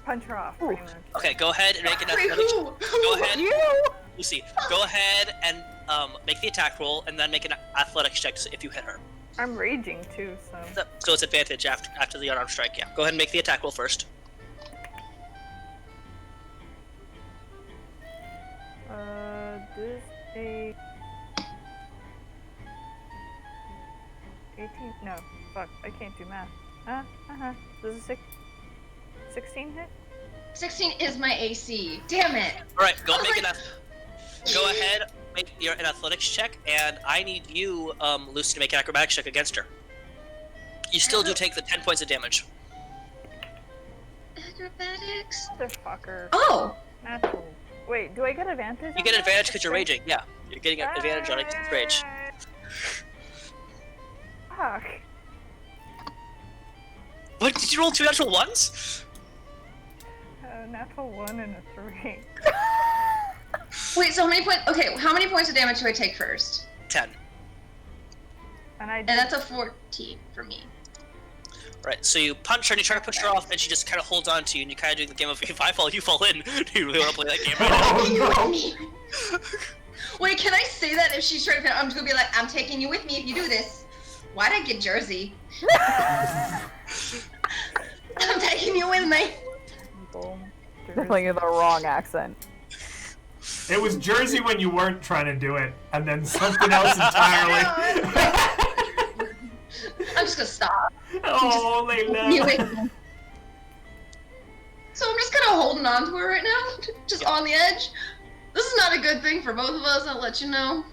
Punch her off, pretty much. Okay, go ahead and make an Wait, athletics who? Go ahead, You. Lucy, go ahead and make the attack roll and then make an athletics check to see if you hit her. I'm raging too, so. So it's advantage after the unarmed strike, yeah. Go ahead and make the attack roll first. 18? No. Fuck, I can't do math. Does a 16 hit? 16 is my AC. Damn it. Alright, go I was make like- Go ahead, make an athletics check, and I need you, Lucy, to make an acrobatics check against her. You still do take the 10 points of damage. Acrobatics. Motherfucker. Oh. Natural. Wait, do I get advantage? You on get that? advantage because you're raging, yeah. You're getting an advantage on against rage. Fuck. What, did you roll 2 natural ones? Natural 1 and a 3. Wait, so how many points? Okay, how many points of damage do I take first? 10. And I And did. that's a 14 for me. Right, so you punch her and you try to push her off, and she just kind of holds on to you, and you kind of do the game of if I fall, you fall in. Do you really want to play that game right now? Oh no! Me. Wait, can I say that if she's trying to? I'm just gonna be like, I'm taking you with me if you do this. Why'd I get Jersey? I'm taking you with me. Definitely the wrong accent. It was Jersey when you weren't trying to do it, and then something else entirely. I'm just gonna stop. Oh, You Layla. with me. So I'm just kind of holding on to her right now, just on the edge. This is not a good thing for both of us. I'll let you know.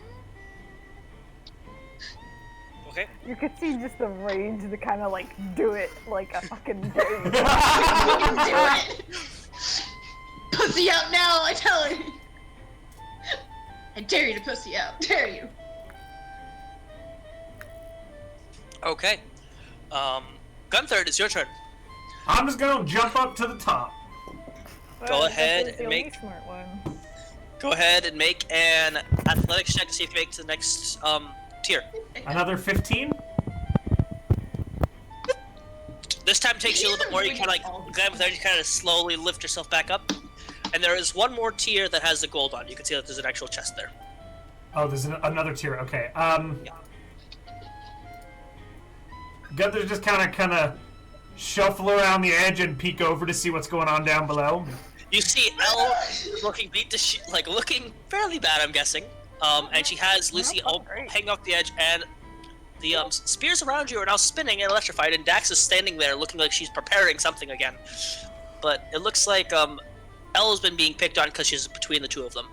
Okay. You could see just the rage to kind of like do it like a fucking dude. You can do it. Pussy out now, I tell you. I dare you to pussy out. Dare you. Okay. Gunthar, it's your turn. I'm just gonna jump up to the top. Go Well, ahead that's the and only make- smart one. Go ahead and make an athletics check to see if you make it to the next tier. Another 15? This time takes you a little bit more. You kind of like glide with her, you kind of slowly lift yourself back up. And there is one more tier that has the gold on. You can see that there's an actual chest there. Oh, there's another tier. Okay. Gunther's just kind of shuffle around the edge and peek over to see what's going on down below. You see Elle looking beat to like looking fairly bad, I'm guessing. And she has Lucy hanging off the edge, and the spears around you are now spinning and electrified, and Dax is standing there looking like she's preparing something again. But it looks like Elle has been being picked on because she's between the two of them.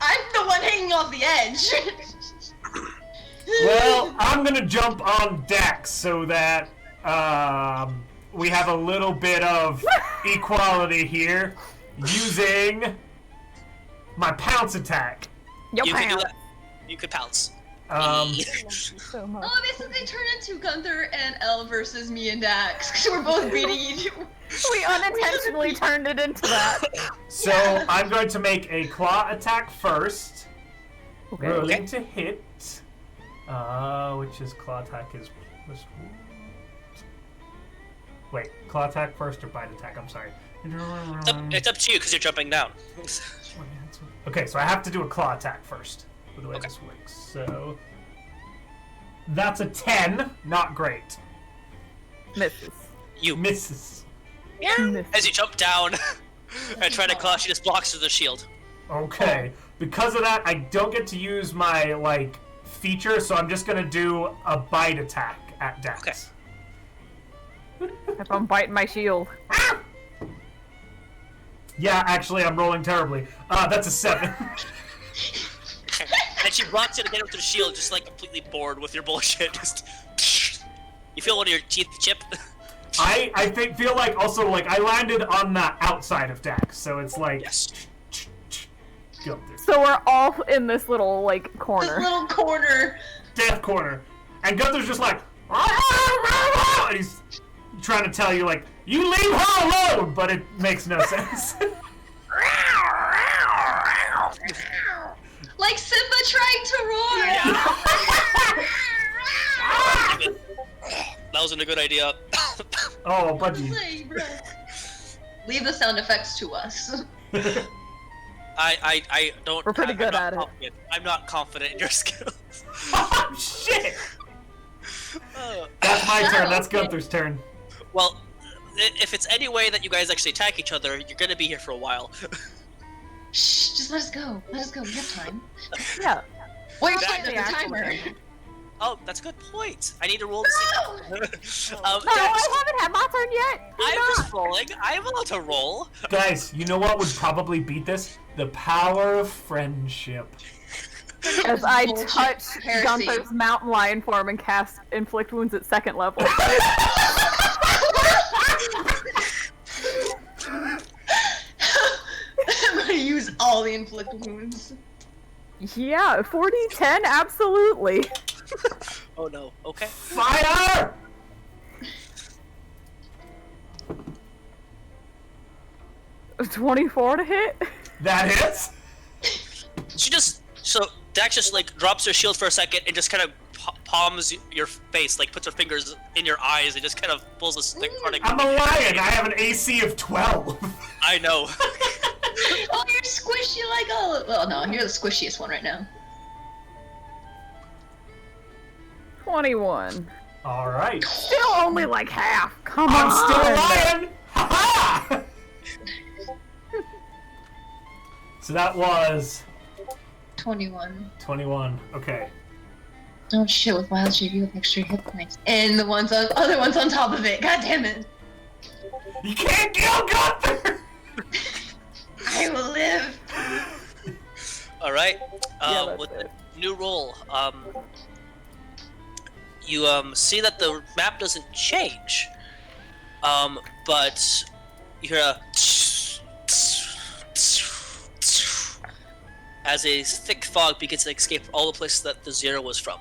I'm the one hanging off the edge. Well, I'm gonna jump on Dax so that we have a little bit of equality here, using my pounce attack. Yo, You can do pants. that. You could pounce. Love you so much. Oh, basically turn into Gunther and Elle versus me and Dax, because we're both beating each other. We unintentionally turned it into that. So I'm going to make a claw attack first. Okay. Rolling to hit. Which is claw attack is plus. Wait, claw attack first or bite attack? I'm sorry. It's up to you because you're jumping down. Okay, so I have to do a claw attack first, for the way this works. So that's a 10. Not great. Misses. You Misses. Misses. as you jump down and try to claw, she just blocks with the shield. Okay. Because of that, I don't get to use my feature, so I'm just gonna do a bite attack at Dax. Okay. If I'm biting my shield. Yeah, actually, I'm rolling terribly. That's a 7. And she blocks it again with her shield, just like completely bored with your bullshit. Just you feel one of your teeth chip. I feel like also I landed on the outside of Dax, so it's like Yes. go through. So we're all in this little This corner. little corner. Death corner, and Gunther's just like, and he's trying to tell you you leave her alone, but it makes no sense. Like Simba trying to roar. That wasn't a good idea. Oh, budgie. Like, bro. Leave the sound effects to us. I don't. We're pretty I'm good not at it. confident. I'm not confident in your skills. Oh, shit! Uh, That's my Shut turn. up. That's Gunther's turn. well, if it's any way that you guys actually attack each other, you're gonna be here for a while. Shh, just let us go. Let us go. We have time. Yeah. Wait, That- start the timer. Oh, that's a good point. I need to roll to see. No, Dax, I haven't had my turn yet. Do I'm not. just rolling. I'm allowed to roll. Guys, you know what would probably beat this? The power of friendship. As I Bullshit. touch Heresy. Gunther's mountain lion form and cast inflict wounds at 2nd level. I'm gonna use all the inflict wounds. Yeah, 40-10, absolutely. Oh no. Okay. Fire! A 24 to hit. That hits? So Dax just like drops her shield for a second and just kind of palms your face, like puts her fingers in your eyes and just kind of pulls a stick part of. I'm a lion. I have an AC of 12. I know. Oh, you're squishy like all. Well, no, you're the squishiest one right now. 21. All right. Still only like half. Come on. I'm still a lion. Ha ha! So that was 21. 21. Okay. Oh shit! With wild shape, you have extra hit points, and the other ones on top of it. God damn it! You can't kill Gunthar. I will live. All right. Yeah, that's With it. the new roll, you see that the map doesn't change, but you hear a as a thick fog begins to escape all the places that the zero was from,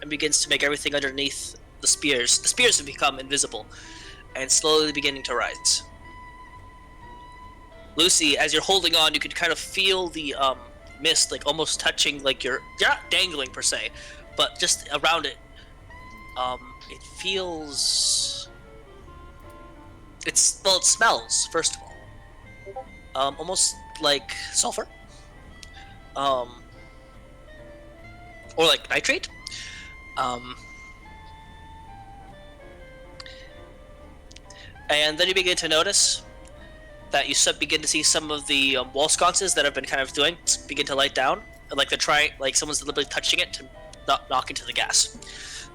and begins to make everything underneath the spears. The spears have become invisible, and slowly beginning to rise. Lucy, as you're holding on, you can kind of feel the mist, like almost touching, like you're not dangling per se, but just around it. It feels. It smells first of all, almost like sulfur, or like nitrate. And then you begin to notice that you begin to see some of the wall sconces that have been kind of doing begin to light down, and like like someone's deliberately touching it to not knock into the gas.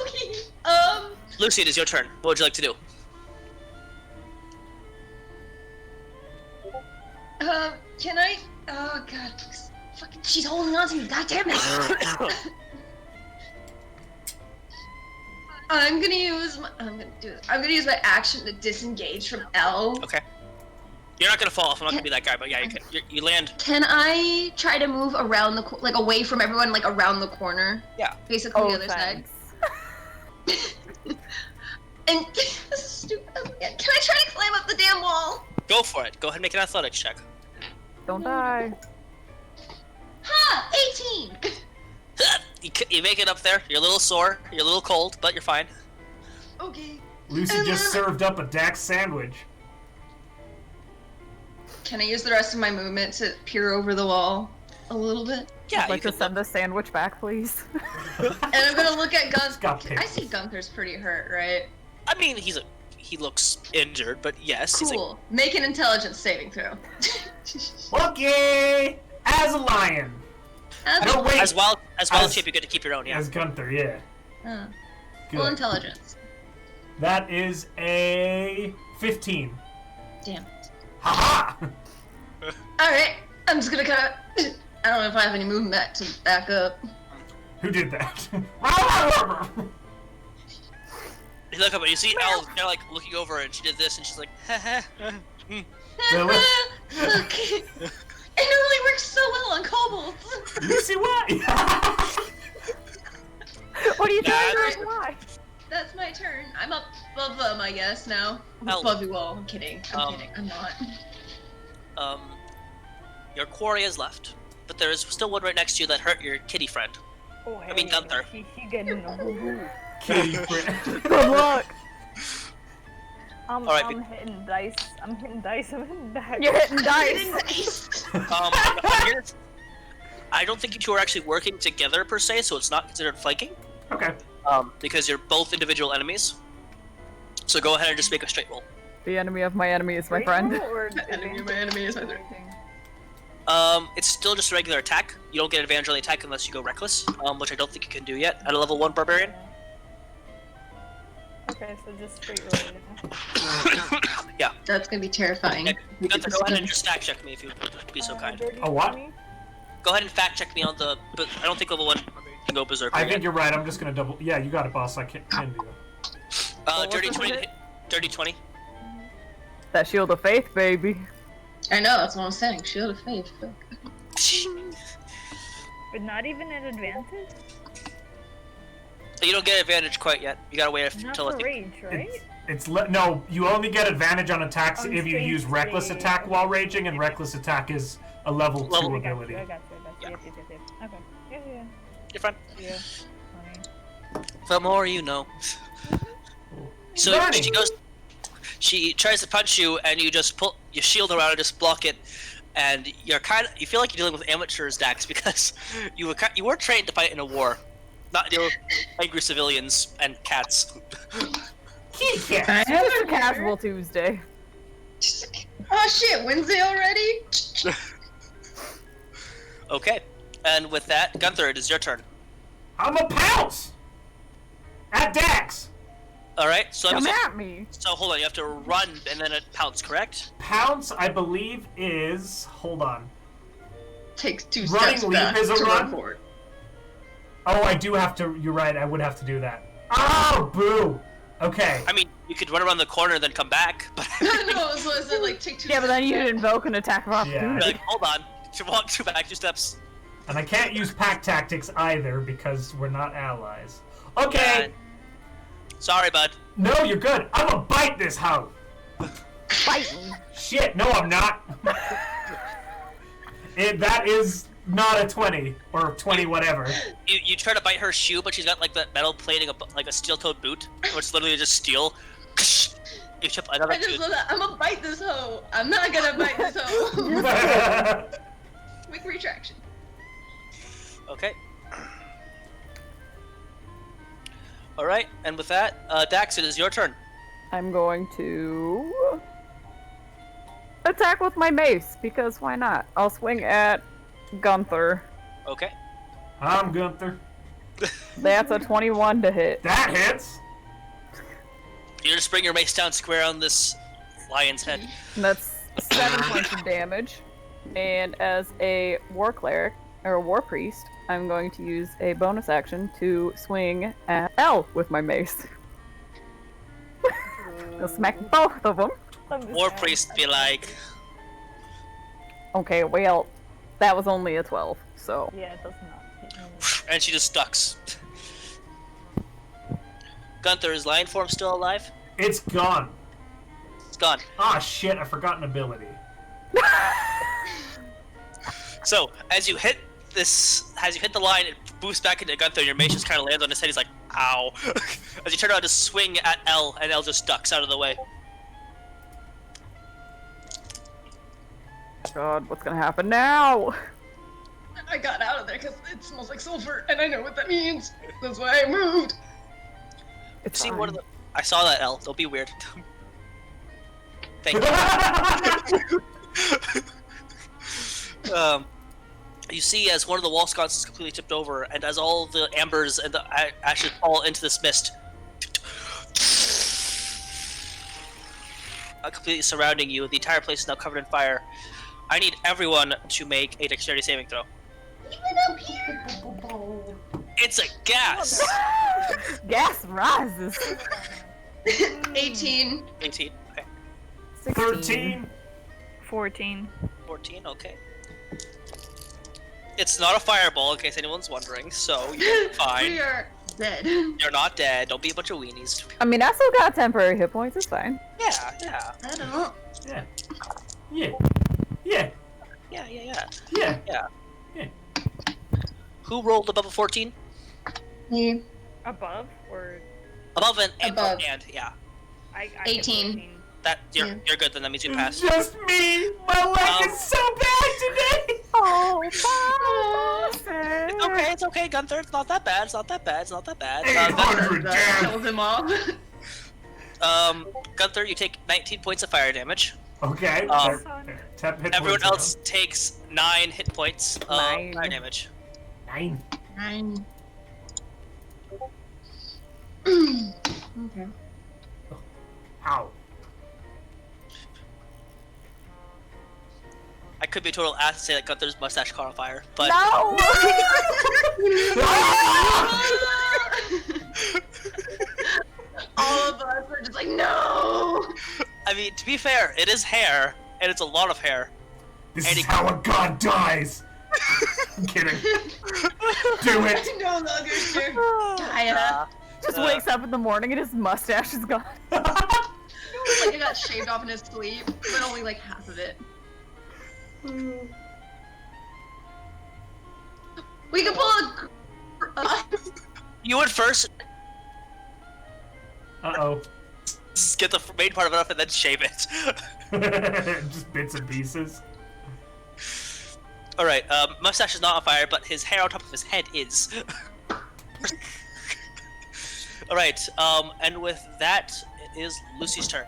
Okay. Lucy, it is your turn. What would you like to do? Can I? Oh god, fucking, she's holding on to me. God damn it! I'm gonna use my action to disengage from L. Okay. You're not gonna fall off. I'm not gonna be that guy, but yeah, you can. You land. Can I try to move around like away from everyone, like around the corner? Yeah. Basically Oh, the other thanks. side. And this is stupid. Can I try to climb up the damn wall? Go for it. Go ahead and make an athletics check. Don't die. Ha! 18. You make it up there. You're a little sore. You're a little cold, but you're fine. Okay. Lucy just served up a Dax sandwich. Can I use the rest of my movement to peer over the wall a little bit? Yeah, I'd like you to can. send the sandwich back, please. And I'm gonna look at Got Gunthar. picked. I see Gunther's pretty hurt, right? I mean, he looks injured, but yes, he's like, Cool. Make an intelligence saving throw. Okay, as a lion. No, wait. as wild shape, you get to keep your own. Yeah. As Gunthar, yeah. Full Good. intelligence. That is a 15. Damn. Ha ha! Alright, I'm just gonna kind of. I don't know if I have any movement to back up. Who did that? You look up and you see Elle kind of like looking over, and she did this, and she's like, Really? Look, it normally works so well on kobolds. Lucy, what? What are you Yeah, doing? that's- Why? That's my turn. I'm up above them, I guess, now. Oh. Above you all. I'm kidding. I'm Um, kidding. I'm not. Your quarry is left, but there is still one right next to you that hurt your kitty friend. Oh, I mean, Gunthar. He getting a boo-boo. Kitty friend. Good luck. I'm Alright, hitting dice. I'm hitting dice. I'm hitting dice. You're hitting dice. I don't think you two are actually working together per se, so it's not considered flanking. Okay. Because you're both individual enemies. So go ahead and just make a straight roll. The enemy of my enemy is my friend. Or Enemy of my enemy is my friend. It's still just a regular attack. You don't get advantage on the attack unless you go reckless, which I don't think you can do yet at a level 1 barbarian. Okay, so just straight roll. Yeah. That's gonna be terrifying. Yeah, Gunthar, go ahead and just fact check me if you'd be so kind. A what? Go ahead and fact check me on the. But I don't think level 1 can go berserker. I think yet. you're right. I'm just gonna double. Yeah, you got it, boss. I can do it. Dirty 20 to hit. Dirty 20. That shield of faith, baby. I know, that's what I'm saying. Shield of Faith. But not even at advantage? You don't get advantage quite yet. You gotta wait Not until I for think. rage, right? No. You only get advantage on attacks On if you strength use reckless save. attack while raging, and reckless attack is a level 2 I got you, ability. I got you. Yeah. Yep. Okay. Yeah. You're fine. Yeah. 20. The more you know. So Learning. she goes. She tries to punch you, and you just pull your shield around and just block it. And you feel like you're dealing with amateurs, Dax, because you were trained to fight in a war, not deal with angry civilians and cats. Kitty cat. I Just a haven't casual Tuesday. Oh shit, Wednesday already? Okay, and with that, Gunthar, it is your turn. I'm a pounce at Dax. All right, so Come at me. so hold on, you have to run and then it pounce, correct? Pounce, I believe, is. Hold on. Takes 2 Running steps leap back is a to run? forward. Oh, I do have to. You're right. I would have to do that. Oh, boo. Okay. I mean, you could run around the corner and then come back, but No, so is it like take 2 Yeah, but then you invoke an attack of Yeah. opportunity. like, hold on, you walk 2 back 2 steps. And I can't use pack tactics either because we're not allies. Okay. And- Sorry, bud. No, you're good. I'm gonna bite this hoe. Fight me. Shit. No, I'm not. That is not a 20 or 20 whatever. You try to bite her shoe, but she's got like that metal plating, like a steel-toed boot, which is literally just steel. You chip another I just tooth. love that. I'm gonna bite this hoe. I'm not gonna bite this hoe. Quick retraction. Okay. All right, and with that, Dax, it is your turn. I'm going to attack with my mace, because why not? I'll swing at Gunthar. Okay. I'm Gunther. That's a 21 to hit. That hits. You just bring your mace down square on this lion's head. And that's 7 points of damage. And as a war cleric, or a war priest, I'm going to use a bonus action to swing at L with my mace. I'll smack both of them. War priest be like, Okay, well, that was only a 12, so. Yeah, it does not hit me. and she just ducks. Gunther, is lion form still alive? It's gone. It's gone. Ah, shit. I forgot an ability. So as you hit the line, it boosts back into Gunther. Your mace just kind of lands on his head. He's like, "Ow!" As you turn around to swing at L, and L just ducks out of the way. God, what's gonna happen now? I got out of there because it smells like sulfur, and I know what that means. That's why I moved. It's See fine. one of the. I saw that, L. Don't be weird. Thank you. You see as one of the wall sconces is completely tipped over, and as all the ambers and the ashes fall into this mist, completely surrounding you. The entire place is now covered in fire. I need everyone to make a dexterity saving throw. Even up here. It's a gas. Gas rises. 18. 18. Okay. 16. 13. 14. 14. Okay. It's not a fireball, in case anyone's wondering. So you're fine. We are dead. You're not dead. Don't be a bunch of weenies. I mean, I still got temporary hit points, it's fine. Yeah. I don't. Yeah. Yeah. Yeah. Yeah. Yeah. Who rolled above a 14? Me. Above? Or... Above and Above. and yeah. I 18. 14. That you're Yeah. you're good. Then that means you pass. Just me. My leg is so bad today. Oh, It's okay, Gunther. It's not that bad. It's not that bad. Gunther, 800 That damn. kills him off. Gunther, you take 19 points of fire damage. Okay. Um, Tap hit Everyone points else takes 9 hit points of Nine. fire damage. down. 9. 9. Okay. Ow. I could be a total ass and say that Gunther's mustache caught on fire, but No! All of us are just like, no! I mean, to be fair, it is hair, and it's a lot of hair. This And is it- how a god dies. I'm kidding. Do it. I no longer serve Gaia. Just wakes up in the morning and his mustache is gone. Like it got shaved off in his sleep, but only like half of it. We could pull a. You would first Uh-oh. get the main part of it up and then shave it. Just bits and pieces. Alright, mustache is not on fire, but his hair on top of his head is. Alright, and with that, it is Lucy's turn.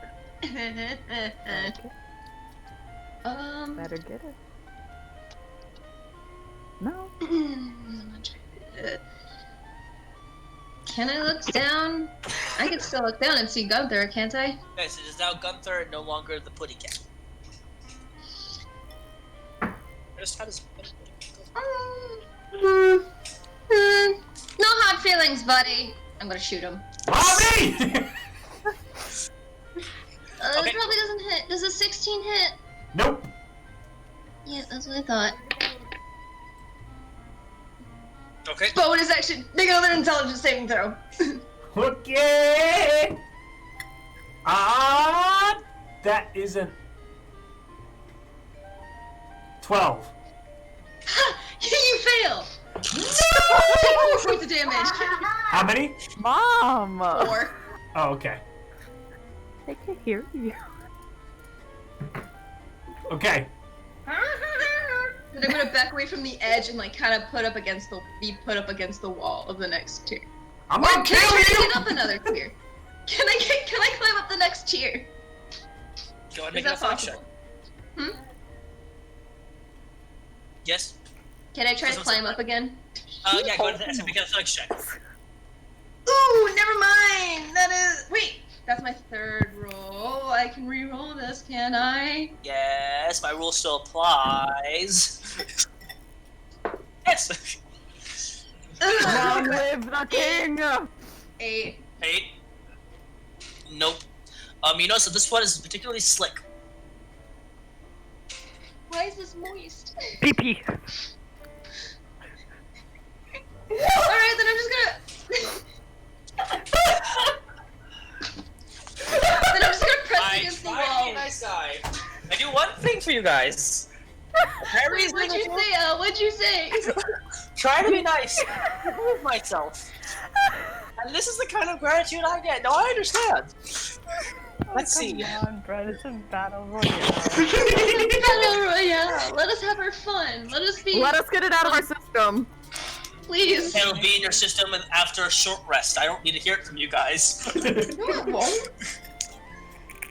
Better get it. No. Can I look down? I can still look down and see Gunthar, can't I? Okay, so it is now Gunthar and no longer the Putty Cat. Just how does No hard feelings, buddy. I'm gonna shoot him. Mommy! Okay. It probably doesn't hit. Does a 16 hit? Nope. Yeah, that's what I thought. Okay. Bonus action. Make another intelligence saving throw. Okay. That isn't 12. You fail. Take 4 points of damage. How many? Mom! 4. Oh, okay. They can hear you. Okay. Then I'm gonna back away from the edge and like kind of be put up against the wall of the next tier. I'm Or gonna can I try kill to you! get up another tier? Can I climb up the next tier? Go ahead and Is make a that flank check. possible? Yes? Can I try to climb up again? Yeah, go ahead and make a flank check. Ooh, never mind. That is that's my 3rd roll. I can re-roll this, can I? Yes, my rule still applies. Yes! Long live the king! 8. 8. Nope. You notice that this one is particularly slick. Why is this moist? Pee-pee. Alright, then I'm just gonna. Then I'm just gonna press against the wall. nice guy. I do one thing for you guys. Wait, what'd you say, Al? What'd you say? Try to be nice. Remove myself. And this is the kind of gratitude I get. No, I understand. Let's see. Come on, Bret, it's a battle royale. Battle Royale. Let us have our fun. Let us be. Let us get it out of our system. Please. It'll be in your system after a short rest. I don't need to hear it from you guys. No, it won't.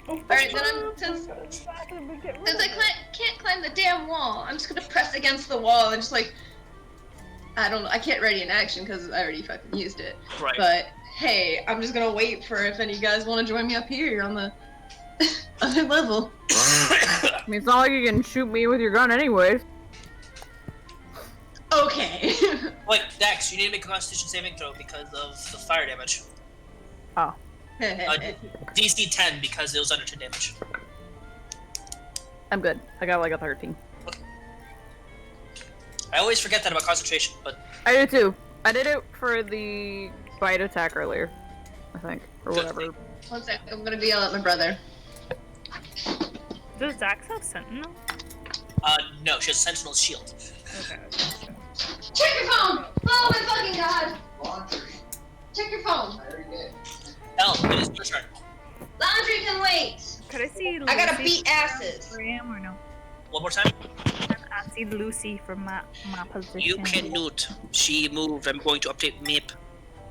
Alright, then since I can't climb the damn wall, I'm just gonna press against the wall and just like, I don't know, I can't ready an action because I already fucking used it. Right. But hey, I'm just gonna wait for if any of you guys want to join me up here on the other level. I mean, it's not like you can shoot me with your gun anyways. Okay. Wait, Dax, you need to make a Constitution saving throw because of the fire damage. Oh. DC 10 because it was under 2 damage. I'm good. I got like a 13. I always forget that about concentration, but I do too. I did it for the bite attack earlier, I think, or Good. whatever. One sec, I'm gonna be yell at my brother. Does Dax have Sentinel? no, she has Sentinel's shield. Okay. Check your phone! Oh my fucking god! Check your phone. Elle, it is your turn. Laundry can wait! Could I see Lucy I gotta beat asses. for him or no? One more time. I see Lucy from my position. You cannot. She moved. I'm going to update map.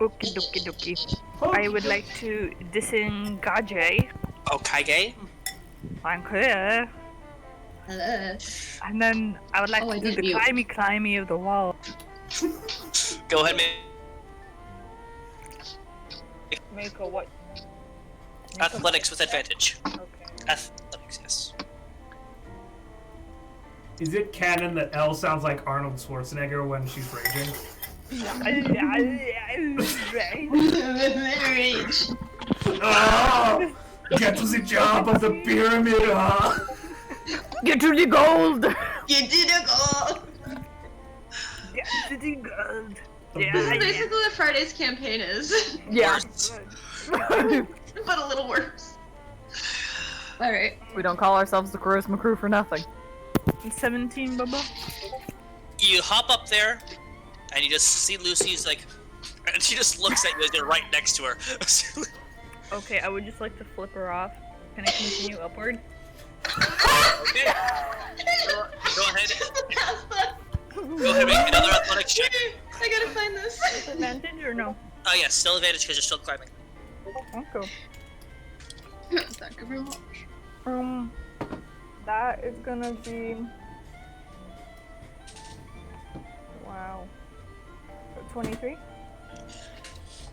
Okie dokie dokie. I would like to disengage. Okay. I'm clear. Hello. And then I would like Oh, I to do did the mute. climby of the wall. Go ahead, Make a what? athletics with advantage. Okay. Athletics, yes. Is it canon that Elle sounds like Arnold Schwarzenegger when she's raging? Rage. Oh, get to the job of the pyramid, huh? Get to the gold! You did a goal. Yeah, city gold. This Yeah, is basically what Friday's campaign is, Yeah. but a little worse. Alright. We don't call ourselves the Charisma Crew for nothing. 17, Bubba. You hop up there, and you just see Lucy's like, and she just looks at you as you're right next to her. Okay, I would just like to flip her off. Can I continue upward? Okay. Go ahead. Go ahead and make another athletics check. I gotta find this. Advantage or no? Oh yes, still advantage because you're still climbing. Okay. Thank you very much. That is gonna be... Wow. 23?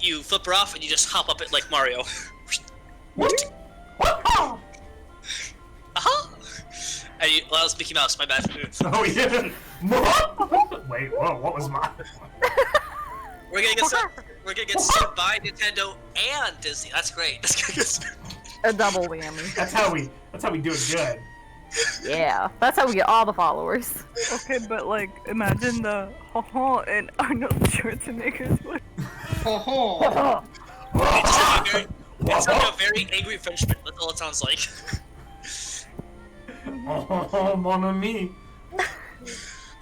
You flip her off and you just hop up it like Mario. What? Uh-huh. And you, well, it's Mickey Mouse, my bad. Oh yeah. Wait, whoa, what was mine? We're gonna get sued by Nintendo and Disney. That's great. A double whammy. That's how we do it good. Yeah, that's how we get all the followers. Okay, but like, imagine the ho-ho and Arnold Schwarzenegger's voice. Oh. It's like a very angry Frenchman. That's all it sounds like. Oh, mon ami.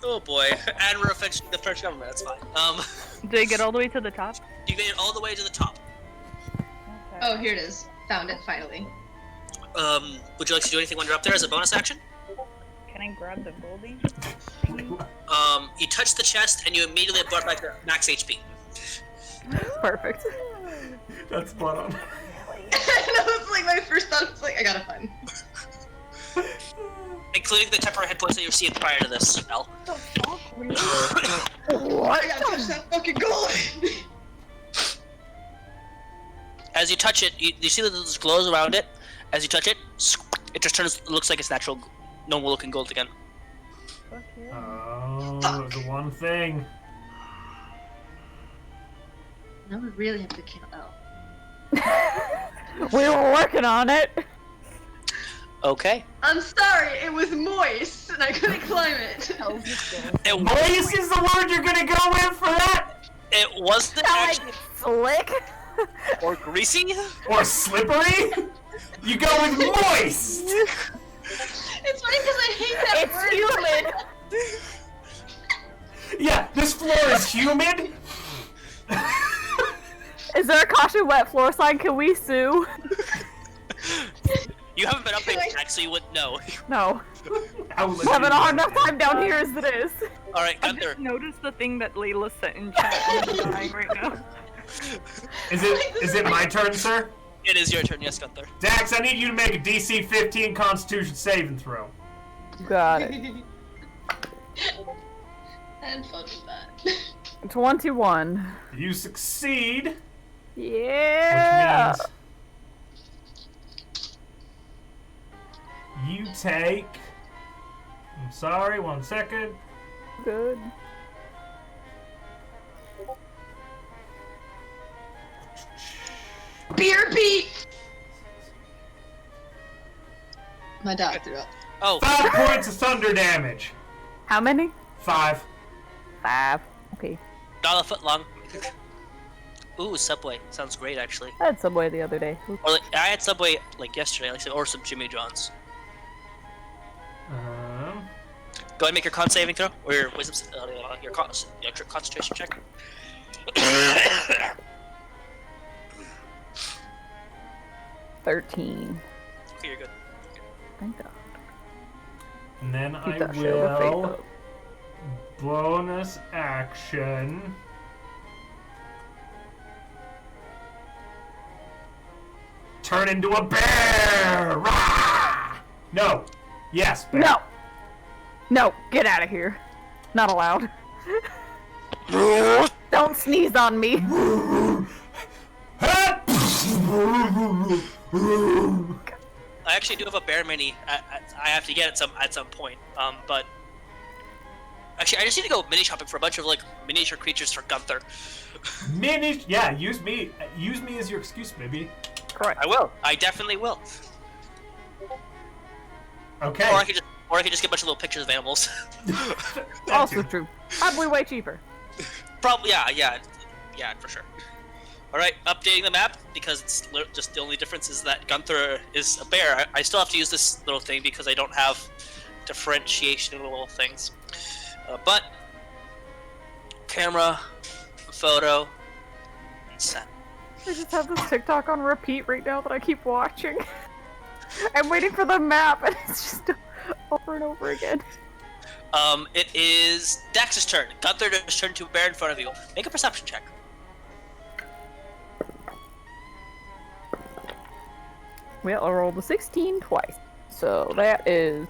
Oh boy. And we're offending the French government. That's fine. Did I get all the way to the top? You made it all the way to the top. Okay. Oh, here it is. Found it finally. Would you like to do anything when you're up there as a bonus action? Can I grab the goldie? You touch the chest and you immediately brought back the max HP. Perfect. That's spot on. That was like my first thought. Was like, I gotta find. Including the temporary hit points that you received prior to this, Mel. What? I gotta touch that fucking gold. As you touch it, you see that there's glows around it. As you touch it, it just turns, it looks like it's natural, normal looking gold again. Fuck yeah. Oh, the one thing. Now we really have to kill Elle. We were working on it. Okay. I'm sorry, it was moist and I couldn't climb it. It, Moist is the word you're gonna go with for that? it wasn't actually, Slick. or greasy. Or slippery? You go with moist! It's funny because I hate that It's word. humid. Yeah, this floor is humid. Is there a caution wet floor sign? Can we sue? You haven't been up there yet, so you wouldn't know. No. I will let We're having you a hard know. enough time down here as it is. Alright, I Gunthar. just noticed the thing that Layla sent in chat and I'm dying right now. Is it my turn, sir? It is your turn, yes, Gunthar. Dax, I need you to make a DC 15 Constitution saving throw. Got it. I had fun with that. 21. You succeed, Yeah. which means you take. I'm sorry, 1 second. Good. Beer Pete! My dog threw up. Oh, 5 points of thunder damage. How many? 5. 5. Okay. not a foot long. Ooh, Subway. Sounds great, actually. I had Subway the other day. Or like, I had Subway like yesterday, like, or some Jimmy John's. Go ahead and make your con saving throw, or your wisdom, your concentration check. 13. Okay, you're good. Thank God. And then Keep I that shield of faith will up. bonus action. Turn into a bear! Rah! No. Yes. Bear. No. No, get out of here. Not allowed. Don't sneeze on me. I actually do have a bear mini. I have to get it at some point. But actually, I just need to go mini shopping for a bunch of like miniature creatures for Gunthar. Yeah, use me. Use me as your excuse, baby. Correct. I will. I definitely will. Okay. Or I could just get a bunch of little pictures of animals. Also true. Probably way cheaper. Probably, yeah, for sure. All right, updating the map because it's just the only difference is that Gunthar is a bear. I still have to use this little thing because I don't have differentiation in little things. But camera, photo, set. I just have this TikTok on repeat right now that I keep watching. I'm waiting for the map, and it's just over and over again. It is Dax's turn. Gunthar just turned to a bear in front of you. Make a perception check. Well, I rolled a 16 twice, so that is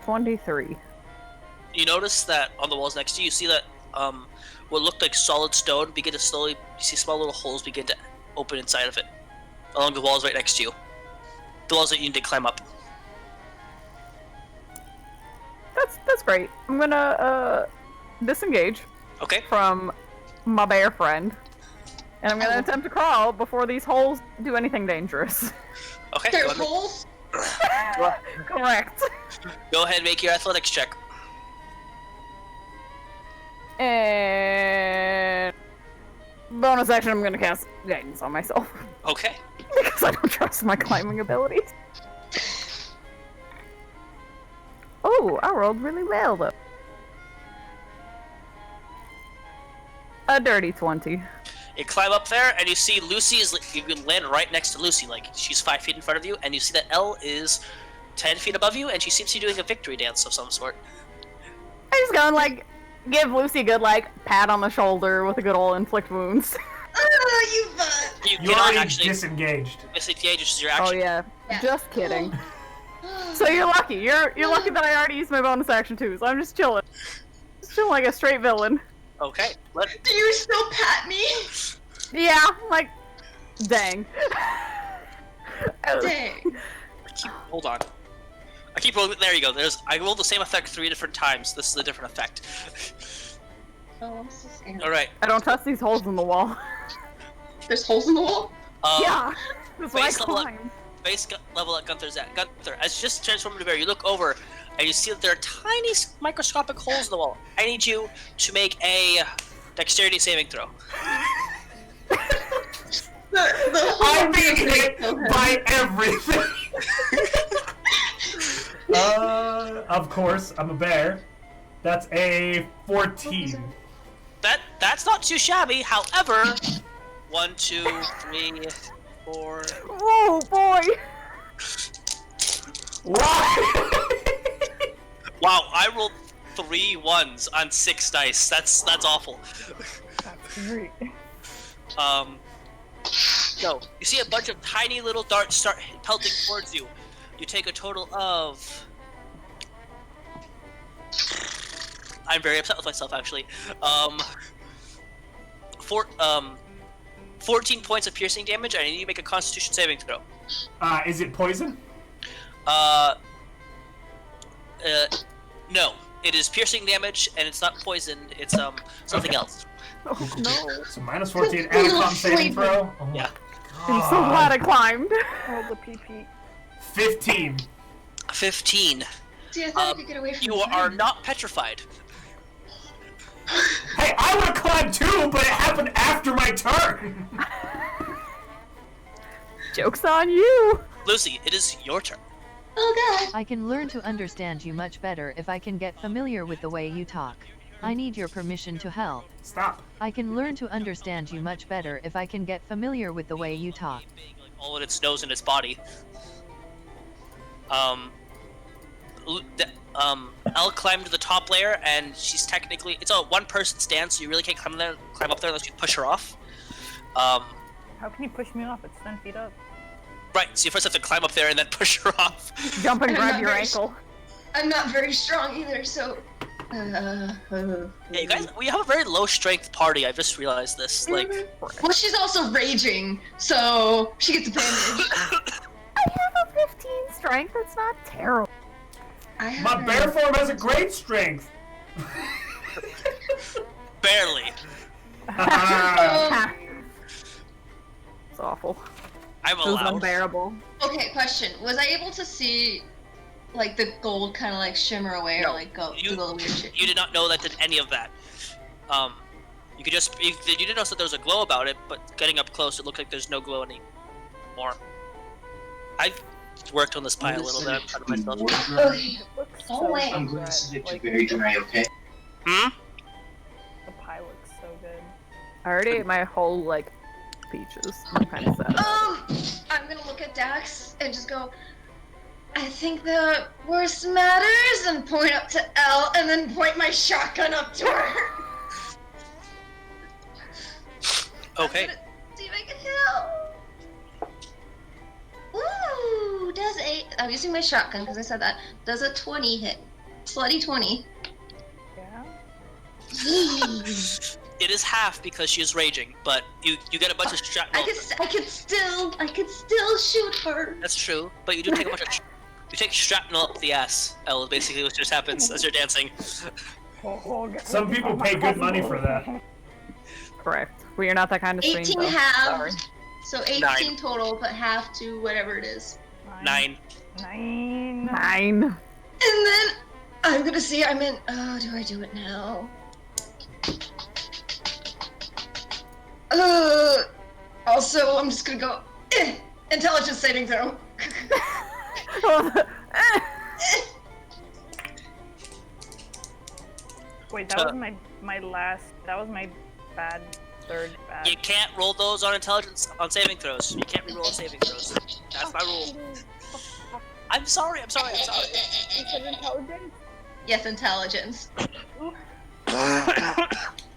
23. You notice that on the walls next to you, see that what looked like solid stone begin to slowly, you see small little holes begin to open inside of it, along the walls right next to you. The walls that you need to climb up. That's great. I'm gonna disengage Okay. from my bear friend, and I'm gonna attempt to crawl before these holes do anything dangerous. Okay. There's holes. Correct. Go ahead and make your athletics check. And bonus action, I'm gonna cast guidance on myself Okay. because I don't trust my climbing abilities. Oh, I rolled really well though. A dirty 20. You climb up there, and you see Lucy is. You can land right next to Lucy, like she's 5 feet in front of you, and you see that Elle is 10 feet above you, and she seems to be doing a victory dance of some sort. I just go and like give Lucy a good like pat on the shoulder with a good old inflict wounds. Oh, you butt. You You're cannot already actually disengaged. disengage, which is your action. Oh yeah, Yeah. just kidding. So you're lucky. You're lucky that I already used my bonus action too. So I'm just chilling, like a straight villain. Okay. Do you still pat me? Yeah, like, dang. Dang. Hold on. I keep rolling. There you go. I rolled the same effect 3 different times. This is a different effect. Oh, I'm so scared. All right. I don't trust these holes in the wall. There's holes in the wall? Yeah, that's why I base level up. climb. Base level at Gunthar's at. Gunthar, as you just transformed into a bear, you look over and you see that there are tiny microscopic holes in the wall. I need you to make a dexterity saving throw. The I'm being hit by everything. Of course, I'm a bear. That's a 14. That's not too shabby. However, 1, 2, 3, 4. Oh boy! Why? Wow, I rolled 3 1s on 6 dice. That's awful. That's great. No, you see a bunch of tiny little darts start pelting towards you. You take a total of. I'm very upset with myself, actually. 14 points of piercing damage, and I need you to make a Constitution saving throw. Is it poison? No. It is piercing damage, and it's not poison. It's something Okay. else. Oh no! So minus 14 and a con saving throw? Oh my Yeah. I'm so glad I climbed. Roll the PP. 15. 15. See, I thought I could get away from You the are fire. not petrified. Hey, I would have climbed too, but it happened after my turn. Joke's on you. Lucy, it is your turn. Oh god. I can learn to understand you much better if I can get familiar with the way you talk. I need your permission to help. Stop. I can learn to understand you much better if I can get familiar with the way you talk. All in its nose and its body. Elle climbed to the top layer, and she's technically it's a one-person stand, so you really can't climb up there unless you push her off. How can you push me off? It's 10 feet up. Right, so you first have to climb up there and then push her off. Jump and I'm grab not your very ankle. I'm not very strong either, so. Yeah, you guys, we have a very low strength party. I've just realized this. Like, Well, she's also raging, so she gets advantage. I have a 15 strength. That's not terrible. My bear form has a great strength. barely. It's awful. I'm It was allowed. unbearable. Okay, question. Was I able to see, like, the gold kind of, like, shimmer away or, No. like, go You- do the weird shit? You did not know that did any of that. You could just you didn't know that there was a glow about it, but getting up close, it looked like there's no glow anymore. I worked on this pie a little bit. I'm proud of myself. Okay. It looks Oh, so wait. good, I'm going to send it to like, very dry, okay? Hmm. the pie looks so good. I already ate my whole, like, peaches. I'm kind of sad. I'm gonna look at Dax and just go, I think the worst matters, and point up to Elle, and then point my shotgun up to her. Okay. I'm gonna see if I can help. Ooh, does I'm using my shotgun because I said that. Does a 20 hit? Slutty 20. Yeah. It is half because she is raging, but you get a bunch of shrapnel. I could still shoot her. That's true, but you do take a bunch of you take shrapnel up the ass. L basically what just happens as you're dancing. Some people pay good money for that. Correct. We are not that kind of stream, 18 though. Sorry. halved. So 18 9. total, but half to whatever it is. 9. 9. 9. And then I'm gonna see I'm in. Oh, do I do it now? Also, I'm just gonna go. Intelligence saving throw. Wait, that was my last. That was my third bad. You can't roll those on intelligence on saving throws. You can't re-roll on saving throws. That's my rule. I'm sorry. You said intelligence? Yes, intelligence.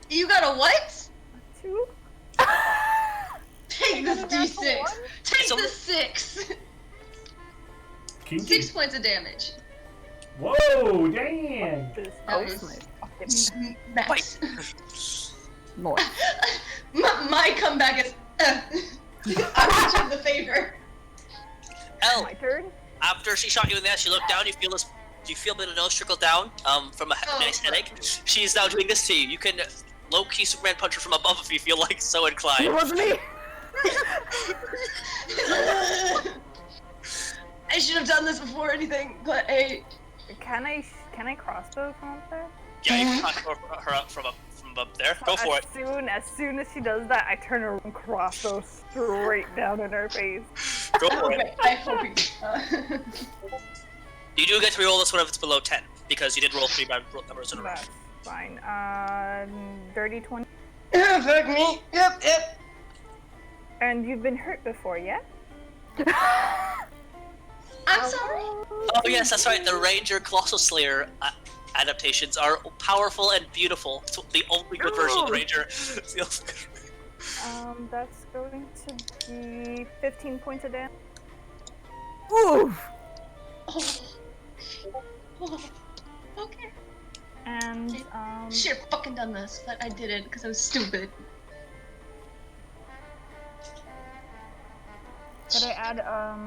You got a what? 2? Take this d6. one? Take So- the 6. Kinky. 6 points of damage. Whoa, damn. This That house was fucking max. More. My comeback is. I'm returning the favor. L, my turn. after she shot you in the ass, you look down. You feel this. You feel a bit of nose trickle down. From a nice headache. She's now doing this to you. You can low-key Superman punch her from above if you feel like so It inclined. wasn't me. I should have done this before anything, but hey. Can I crossbow from up there? Yeah, you can punch her up from up there. Go for it. As soon as she does that, I turn around and crossbow straight down in her face. Go for it. Okay, I hope you. You do get to reroll this one if it's below 10 because you did roll 3 bad numbers in a row. That's fine. Dirty 20. Fuck me. Yep. And you've been hurt before, yeah? I'm sorry. Oh yes, that's right. The Ranger Colossal Slayer adaptations are powerful and beautiful. It's the only good version of the Ranger. That's going to be 15 points of damage. Oof. Oh, okay. And Should have fucking done this, but I didn't because I was stupid. could I add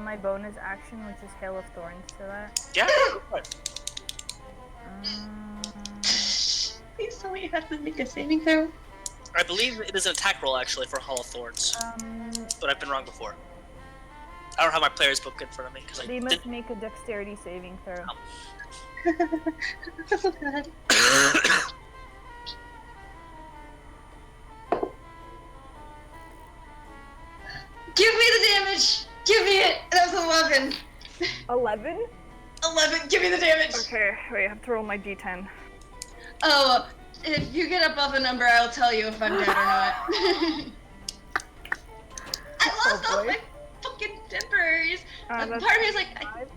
my bonus action, which is Hail of Thorns, to that? Yeah. Go for it. Please tell me you have to make a saving throw. I believe it is an attack roll actually for Hall of Thorns, but I've been wrong before. I don't have my player's book in front of me because I They did. must make a dexterity saving throw. Oh god. Give me the damage! Give me it! That was 11. 11? 11, give me the damage! Okay, wait, I have to roll my d10. Oh, if you get above a number, I'll tell you if I'm dead or not. I lost all boy. my fucking temporaries. Part That's of me is like, 5.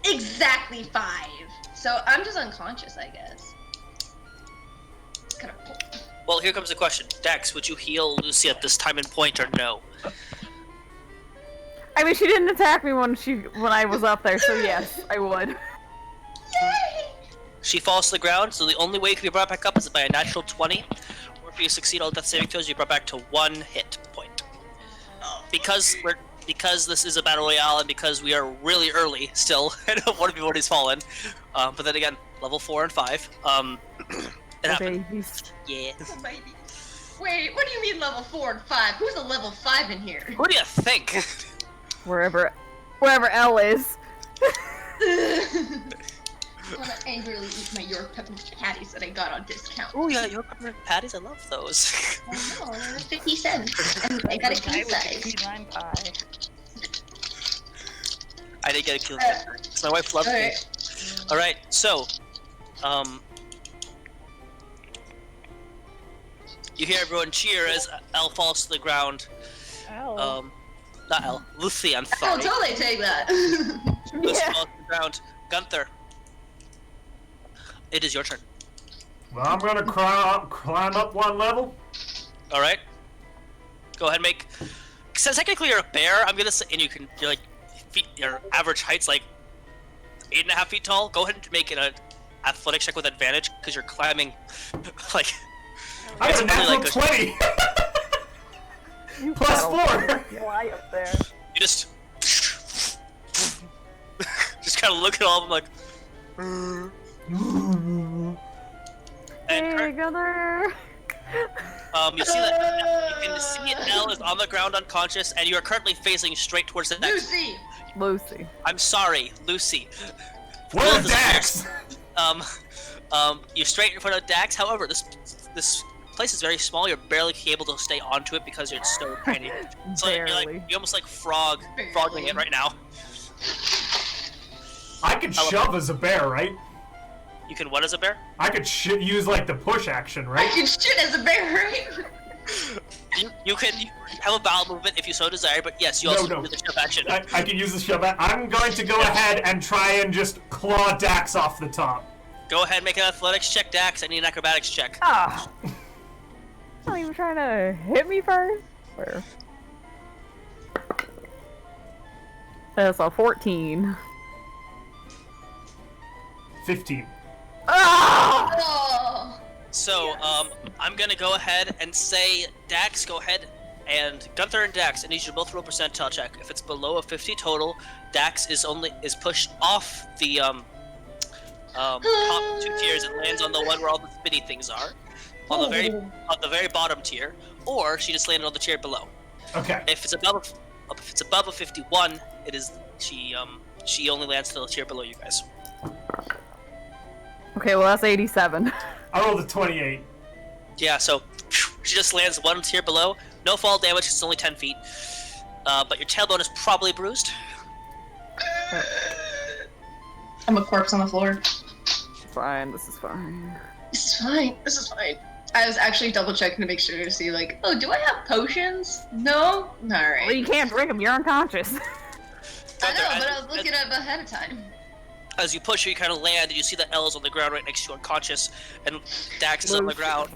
exactly 5. So I'm just unconscious, I guess. Kind of. Well, here comes the question. Dex, would you heal Lucy at this time and point or no? I I mean, she didn't attack me when I was up there, so yes, I would. Yay! She falls to the ground, so the only way you can be brought back up is by a natural 20, or if you succeed all death saving throws, you're brought back to 1 hit point. Because this is a battle royale and because we are really early still, and one of everybody's fallen. But then again, level 4 and 5. It happened. Yeah. Oh, baby. Wait, what do you mean level 4 and 5? Who's a level 5 in here? Who do you think? Wherever L is. I want to angrily eat my York peppermint patties that I got on discount. Oh yeah, your peppermint patties, I love those. I know, they're 50 cents. And I got a king size. Key lime pie. I didn't get a kill because my wife loves me. Alright, so, you hear everyone cheer as L falls to the ground. Ow. Not L, Lucy, I'm I'll sorry. totally take that. Lucy falls to the ground. Gunthar, it is your turn. Well, I'm gonna climb up 1 level. Alright. Go ahead and make... Since technically you're a bear, I'm gonna say... And you're like... Your average height's like 8.5 feet tall. Go ahead and make it an athletics check with advantage, because you're climbing... like... I got a natural 20! Plus 4! Fly up there. You just... just kind of look at all of them like... And Hey, Gunthar. you see that you can see L is on the ground unconscious, and you are currently facing straight towards the next. Lucy! I'm sorry, Lucy. Where's Dax? You're straight in front of Dax. However, this place is very small. You're barely able to stay onto it because it's so tiny. So you're almost like frogging it right now. I could shove as a bear, right? You can what as a bear? I could use like the push action, right? I can shit as a bear, right? You can have a bowel movement if you so desire, but yes, you also can do the shove action. I can use the shove action. I'm going to go ahead and try and just claw Dax off the top. Go ahead and make an athletics check, Dax. I need an acrobatics check. Ah. Are you trying to hit me first? Where? That's a 14. 15. Ah! Oh. So, I'm gonna go ahead and say, Dax, go ahead, and Gunthar and Dax, I need you to both roll a percentile check. If it's below a 50 total, Dax is pushed off the top 2 tiers and lands on the one where all the spinny things are, on the very bottom tier, or she just landed on the tier below. Okay. If it's above a 51, it is she only lands to the tier below you guys. Okay, well that's 87. I rolled a 28. Yeah, so she just lands 1 tier below. No fall damage, it's only 10 feet. But your tailbone is probably bruised. I'm a corpse on the floor. Fine, this is fine. This is fine. This is fine. I was actually double checking to make sure to see, like, oh, do I have potions? No? Alright. Well, you can't drink them, you're unconscious. I know, but I was looking up ahead of time. As you push her, you kind of land, and you see that L is on the ground right next to you, unconscious, and Dax is on the ground.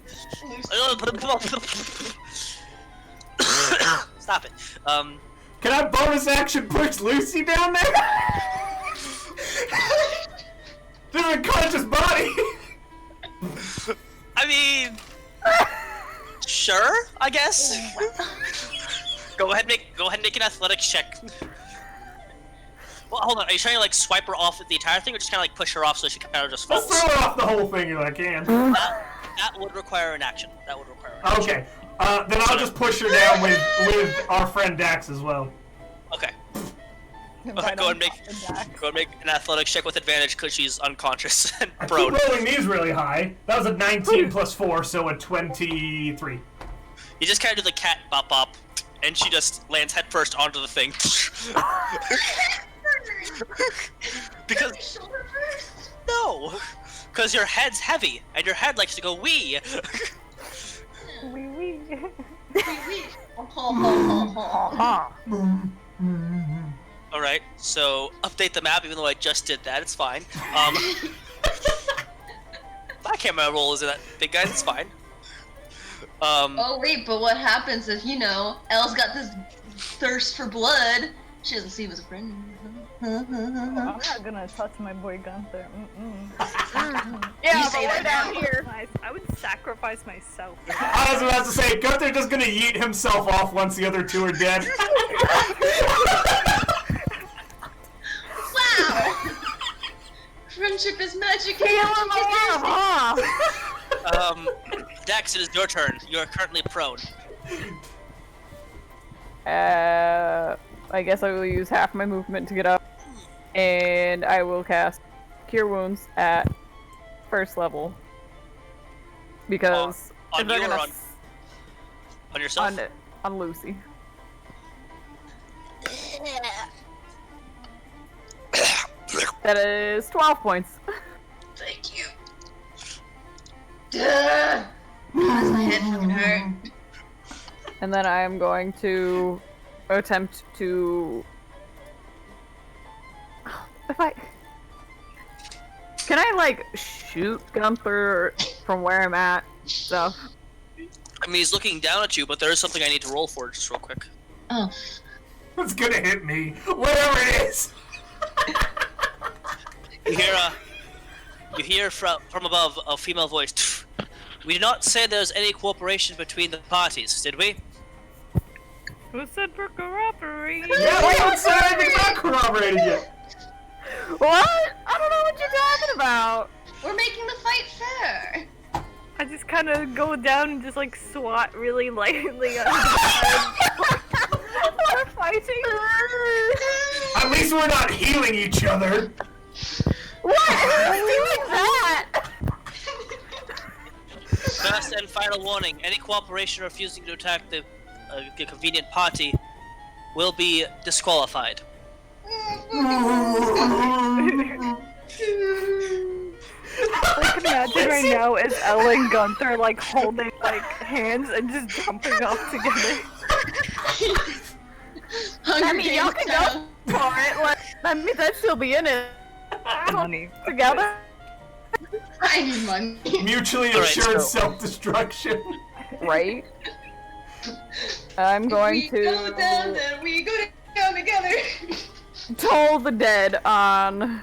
Stop it. Can I bonus action push Lucy down there? There's an unconscious body! I mean... sure, I guess? Go ahead and make an athletics check. Well, hold on, are you trying to like swipe her off with the entire thing, or just kind of like push her off so she kind of just falls? Let's throw her off the whole thing if I can. That would require an action. Okay, then I'll just push her down with our friend Dax as well. Okay. Go and make an athletics check with advantage because she's unconscious and prone. I keep rolling these really high. That was a 19 plus 4, so a 23. You just kind of do the cat bop bop, and she just lands headfirst onto the thing. Because because your head's heavy, and your head likes to go wee. Wee wee. Wee. Alright, so update the map even though I just did that, it's fine. My camera roll isn't that big, guys, it's fine. Oh wait, but what happens if, Elle's got this thirst for blood, She doesn't see him as a friend. I'm not gonna touch my boy Gunthar. Yeah, You but say we're that down now. here. I would sacrifice myself. I was about to say, Gunther just gonna yeet himself off once the other two are dead. Wow! Friendship is magic. Dex, it is your turn. You are currently prone. I guess I will use half my movement to get up, and I will cast Cure Wounds at first level. Because On if they're you or gonna on yourself? on Lucy. That is 12 points. Thank you. Duh! Does my head fucking hurt? And then I am going to attempt to. Can I like shoot Gunther from where I'm at? Stuff. I mean, he's looking down at you, but there is something I need to roll for just real quick. Oh. It's gonna hit me, whatever it is. You hear from above a female voice. We did not say there's any cooperation between the parties, did we? Who said for cooperation? Yeah, we haven't said anything about corroborating yet. What? I don't know what you're talking about. We're making the fight fair. I just kind of go down and just like swat really lightly on We're fighting. At least we're not healing each other. What? Who's doing that? First and final warning: any cooperation or refusing to attack the convenient party will be disqualified. I can imagine right now is Elle and Gunthar like holding like hands and just jumping off together. Hunger I mean, y'all Games can style. go for it. Like, that means I'd still be in it. Money. Together. I need money. Mutually Alright, assured so- self-destruction. Right? I'm going we go down, to then we go down together. toll the dead on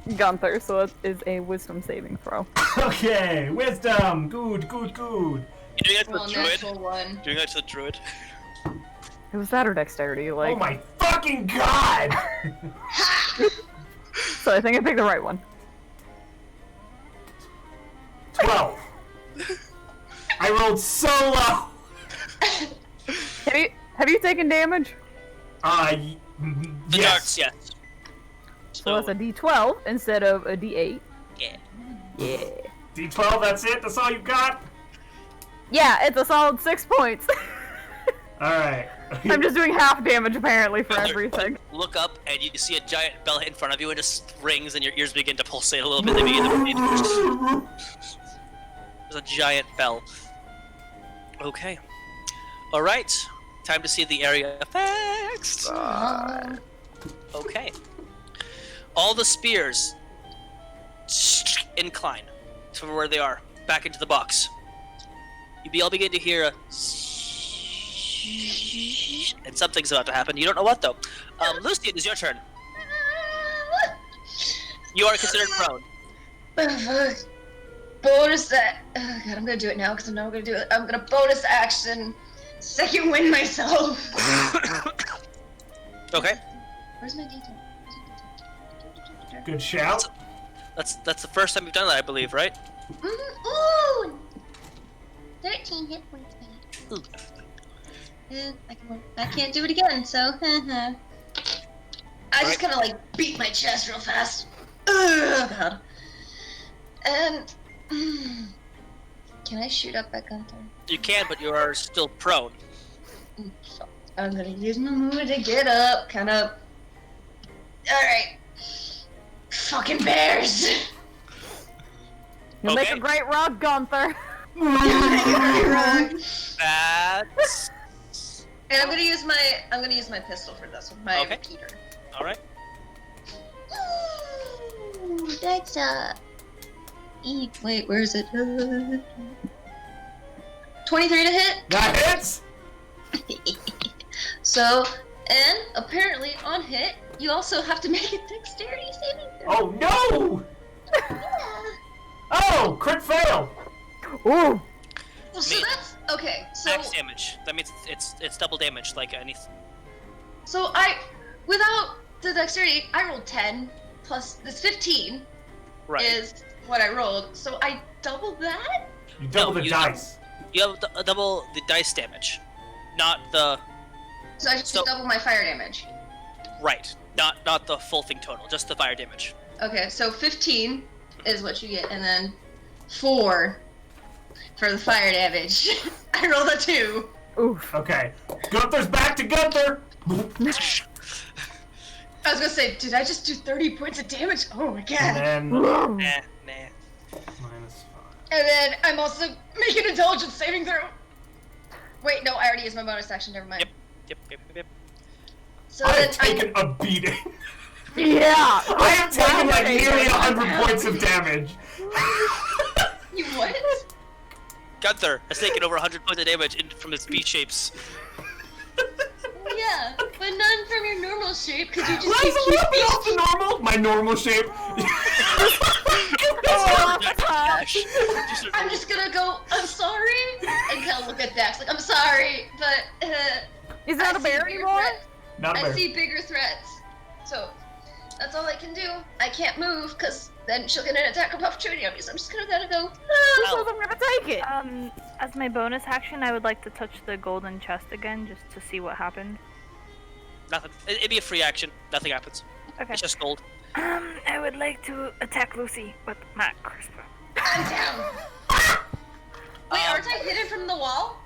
Gunthar, so it is a wisdom saving throw. Okay, wisdom. Good, good, good. You doing that to Well, the druid? natural one. Doing that to the druid? It was that or dexterity, like. Oh my fucking god! So I think I picked the right one. 12. I rolled so low. Have you taken damage? The Yes. darts, yes. So it's a D12 instead of a D8. Yeah. Yeah. D12, that's it? That's all you got? Yeah, it's a solid 6 points. Alright. I'm just doing half damage apparently for Gunthar, everything. Look up and you see a giant bell in front of you and it just rings and your ears begin to pulsate a little bit. They begin to bleed. There's a giant bell. Okay. Alright. Time to see the area effects. Okay. All the spears incline to where they are, back into the box. You all begin to hear a and something's about to happen. You don't know what though. Lucian, it's your turn. You are considered prone. Bonus that. Oh god, I'm gonna do it now because I'm not gonna do it. I'm gonna bonus action. Second win myself. Okay. Where's my detail? Good shout. That's the first time you've done that, I believe, right? Ooh! 13 hit points, baby. I can't do it again, so. I just kind of like beat my chest real fast. Oh god. And. Can I shoot up at Gunthar? You can, but you are still prone. So I'm gonna use my move to get up, kind of. Alright. Fucking bears! You'll make a Okay. great rug, Gunthar. That's And I'm gonna use my pistol for this one, my Okay. repeater. all right. Ooh, that's wait, where is it? 23 to hit. That hits! So And apparently, on hit, you also have to make a dexterity saving throw. Oh no! Oh, crit fail! Ooh! Well, so that's okay. So Max damage. That means it's double damage, like any. So without the dexterity, I rolled 10 plus this 15 Right. is what I rolled. So I doubled that. You double No, the you dice. You have double the dice damage, not the So I just So- double my fire damage. right, not the full thing total, just the fire damage. Okay, so 15 is what you get, and then 4 for the fire damage. I rolled a 2. Oof. Okay. Gunther's back to Gunthar! I was gonna say, did I just do 30 points of damage? Oh my god. And then Nah. minus 5. And then I'm also making intelligence saving throw. Wait, no, I already used my bonus action. Never mind. Yep. So I then have taken a beating. Yeah! I have taken like nearly 100 points of damage. You what? Gunthar has taken over 100 points of damage from his beat shapes. Yeah, but none from your normal shape, because you just Rise keep a little bit off the normal. My normal shape. I'm just gonna go, I'm sorry, and kind of look at Dax like, I'm sorry, but Is that I a see bear bigger anymore? threats. Not a I bear. see bigger threats. So, that's all I can do. I can't move, because then she'll get an attack of opportunity on me, so I'm just gonna let her go. Who says I'm gonna take it? As my bonus action, I would like to touch the golden chest again, just to see what happened. Nothing. It'd be a free action. Nothing happens. Okay. It's just gold. I would like to attack Lucy with my crossbow. I'm down. Wait, aren't I hidden from the wall?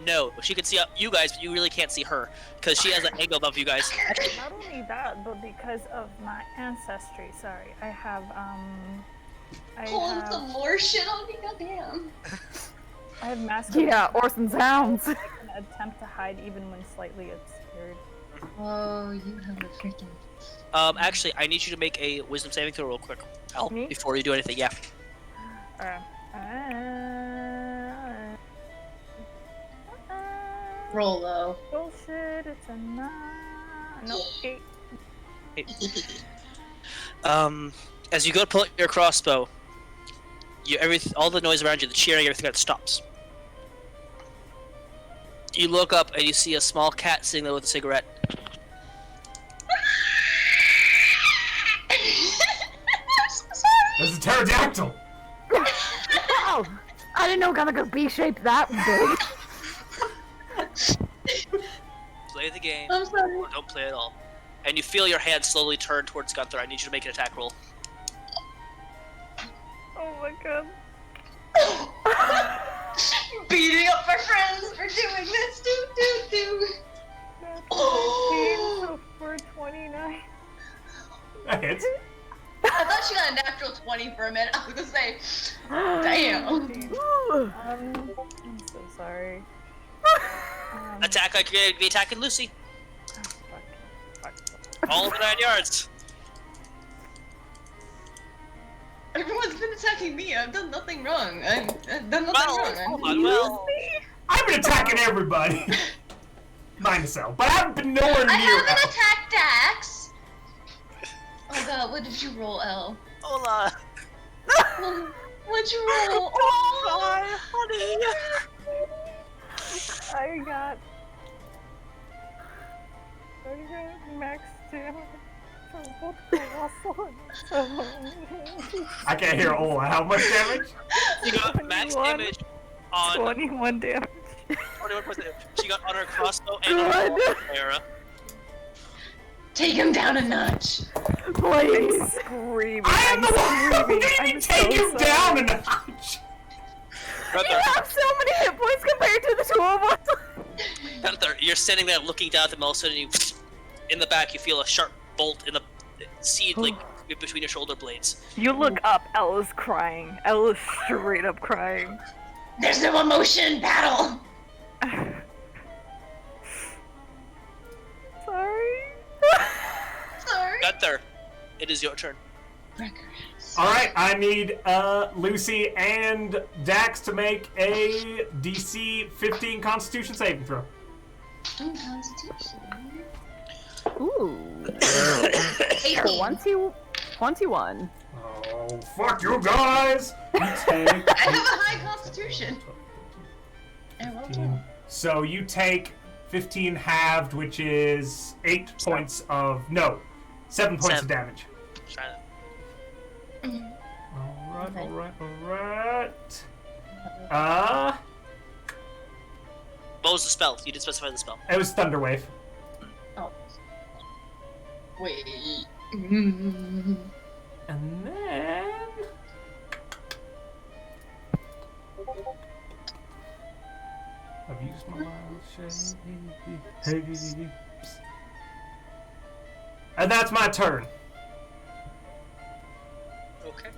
No. She can see you guys, but you really can't see her because she has an angle above you guys. Not only that, but because of my ancestry, sorry, I have, Pulling some more shit on me, goddamn. I have masculine. Yeah, Orson Sounds. I can attempt to hide even when slightly obscured. Oh, you have a freaking. Actually, I need you to make a wisdom saving throw real quick. Me? Before you do anything. Yeah. Roll low. Bullshit, it's a 9. No, 8. As you go to pull out your crossbow, all the noise around you, the cheering, everything that stops. You look up and you see a small cat sitting there with a cigarette. I'm so sorry. There's a pterodactyl. Oh, I didn't know it got like a B-shape that big. Play the game, I'm sorry. or don't play at all. And you feel your hand slowly turn towards Gunthar. I need you to make an attack roll. Oh my god. Beating up my friends for doing this. Do. Oh. For 29. That hits. I thought she got a natural 20 for a minute. I was gonna say, damn. I'm so sorry. Attack like you're gonna be attacking Lucy. Fuck. All of the 9 yards. Everyone's been attacking me. I've done nothing wrong. I've done nothing Well, wrong. well. I've been attacking everybody. Minus L. But I haven't been nowhere I near haven't L. attacked Dax. Oh god, what did you roll, L? Hola. What'd you roll? Oh, honey. I got max damage from both colossal and I can't hear Ola. How much damage? You got max 21. damage on 21 damage. 21% damage. She got on her crossbow and her Sarah. take him down a notch. Please. Screaming. I am the one who screaming. didn't take him down a notch. You have so many hit points compared to the two of us. Gunthar, you're standing there looking down at them, all of a sudden in the back you feel a sharp bolt in the seed like between your shoulder blades. You look up, Ella's crying. Ella's straight up crying. There's no emotion, battle. Sorry. Sorry. Gunthar, it is your turn. Alright, I need Lucy and Dax to make a DC 15 Constitution saving throw. Constitution. Ooh. 18. 21. Oh, fuck you guys! You take. I have a high constitution. And well done. So you take 15 halved, which is 8 points of 7 points of damage. Alright. What was the spell? You did specify the spell. It was Thunder Wave. Oh. Wait. And then... I've used my wild shade. And that's my turn. Okay.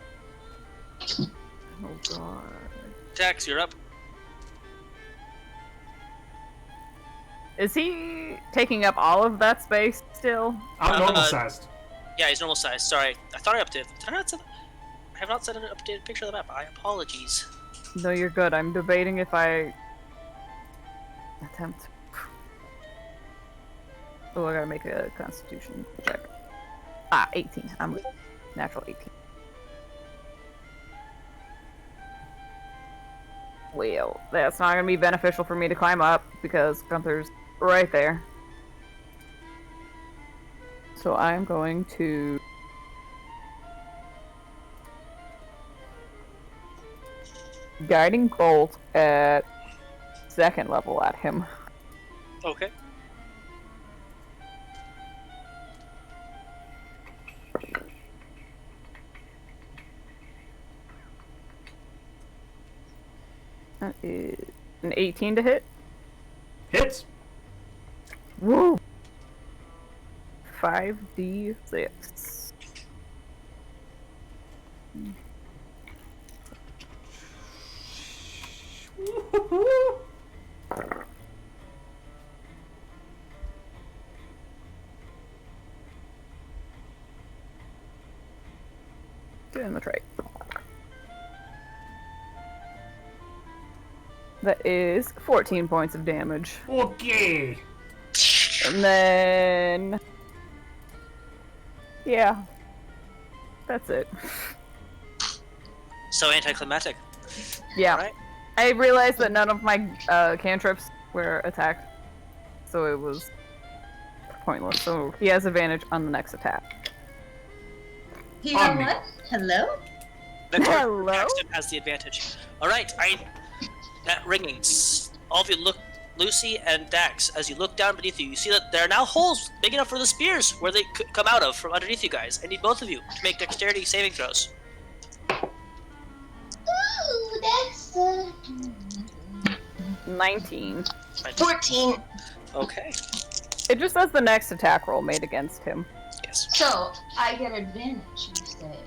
Oh god. Dax, you're up. Is he taking up all of that space still? I'm normal sized. Yeah, he's normal size. Sorry, I thought I updated. Did I not send? I have not sent an updated picture of the map. My apologies. No, you're good. I'm debating if I attempt. Oh, I gotta make a constitution check. 18. I'm natural 18. Well, that's not gonna be beneficial for me to climb up because Gunthar's right there. So I'm going to Guiding Bolt at 2nd level at him. Okay. That is an 18 to hit. Hits. Woo! 5d6. Get in the tray. That is 14 points of damage. Okay. And then... yeah. That's it. So anticlimactic. Yeah. Alright. I realized that none of my cantrips were attacked. So it was pointless. So he has advantage on the next attack. You know what? Hello? Hello? Paxton has the advantage. Alright, that ringing. All of you look, Lucy and Dax, as you look down beneath you, you see that there are now holes big enough for the spears where they could come out of from underneath you guys. I need both of you to make dexterity saving throws. Ooh, that's 19. 14. Okay. It just says the next attack roll made against him. Yes. So, I get advantage instead.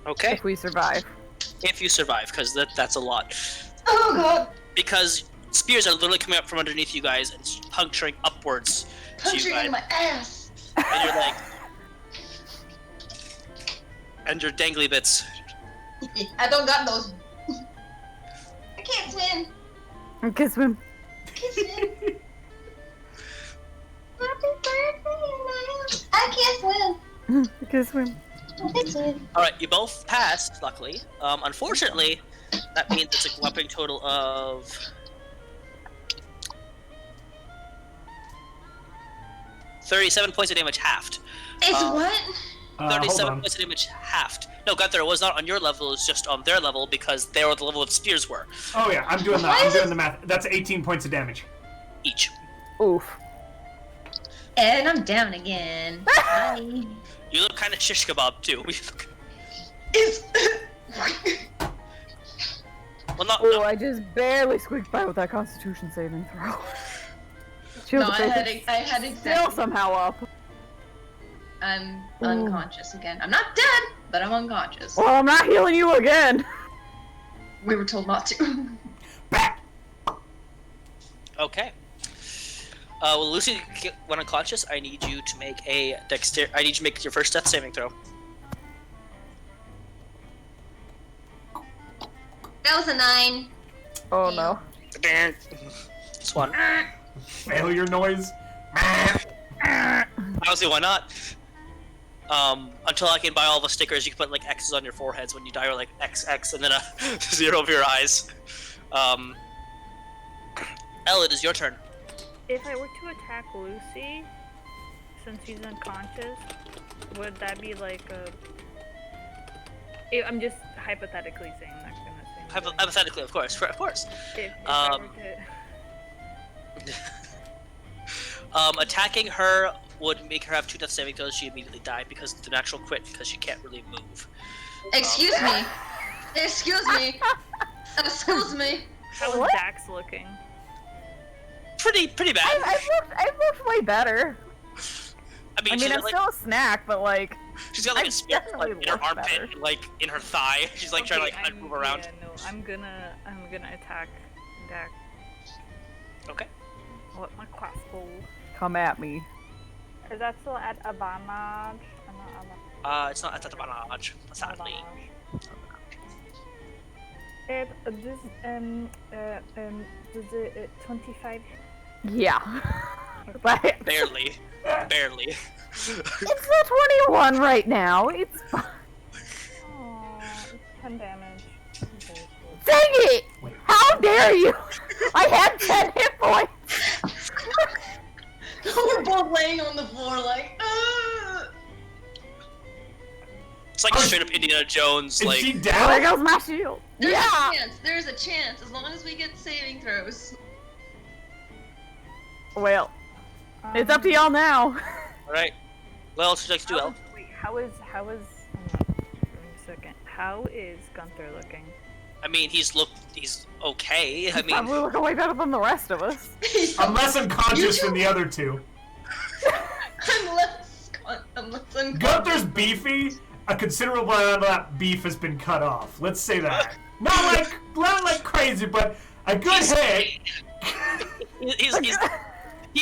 Okay. If we survive. If you survive, because that's a lot. Oh god! Because spears are literally coming up from underneath you guys and puncturing upwards to you Puncturing guys. in my ass! And you're like... and your dangly bits. I don't got those. I can't swim. Okay, swim. I can't swim. I can't swim. Okay, swim. I can't swim. Alright, you both passed, luckily. Unfortunately, that means it's a whopping total of... 37 points of damage halved. It's what? 37 points of damage halved. No, Gunthar, it was not on your level, it was just on their level because they were the level of spears were. Oh yeah, I'm doing that. I'm doing the math. That's 18 points of damage. Each. Oof. And I'm down again. Bye. You look kind of shish kebab too. It's... Well, not. Oh, No. I just barely squeaked by with that Constitution saving throw. Shield No, of I Faith had is still exactly... somehow up. I'm unconscious again. I'm not dead, but I'm unconscious. Well, I'm not healing you again. We were told not to. Back. Okay. Well, Lucy went unconscious. I need you to make a I need you to make your first death saving throw. That was a 9. Oh no. This one. Failure noise. Honestly, why not? Until I can buy all the stickers, you can put like X's on your foreheads when you die, or like XX, and then a 0 over your eyes. Ella, it is your turn. If I were to attack Lucy, since she's unconscious, would that be like a... I'm just hypothetically saying, I'm not gonna say anything. Hypothetically, of course, of course. If I were to... Attacking her would make her have 2 death saving throws. She immediately died because of the natural crit, because she can't really move. Excuse me. Excuse me. Excuse me. How is What? Dax looking? Pretty bad. I've looked way better. I mean, I she's mean, I'm got, like, still a snack, but like, she's got like a I've spear definitely like, in her looked armpit, better. and, like in her thigh. She's like trying to like move around. Yeah, no, I'm gonna attack Dax. Okay. What my crossbow? come at me. Is that still at advantage? It's not at the advantage, sadly. It does 25. Yeah. But Barely. Barely. it's a 21 right now. It's fine. Oh, it's 10 damage. Dang it! How dare you! I had 10 hit points. We're both laying on the floor like, Ugh! It's like straight up Indiana Jones, Is like. she There down? goes my shield. There's Yeah. a chance. There's a chance as long as we get saving throws. Well, it's up to y'all now. Alright. What else would you like to do, El? Wait, how is give me a second. How is Gunthar looking? I mean, he's okay. I mean, Probably looking way better than the rest of us. I'm less unconscious than the other two. I'm less unconscious. Gunther's beefy. A considerable amount of that beef has been cut off. Let's say that. Not like crazy, but a good hit.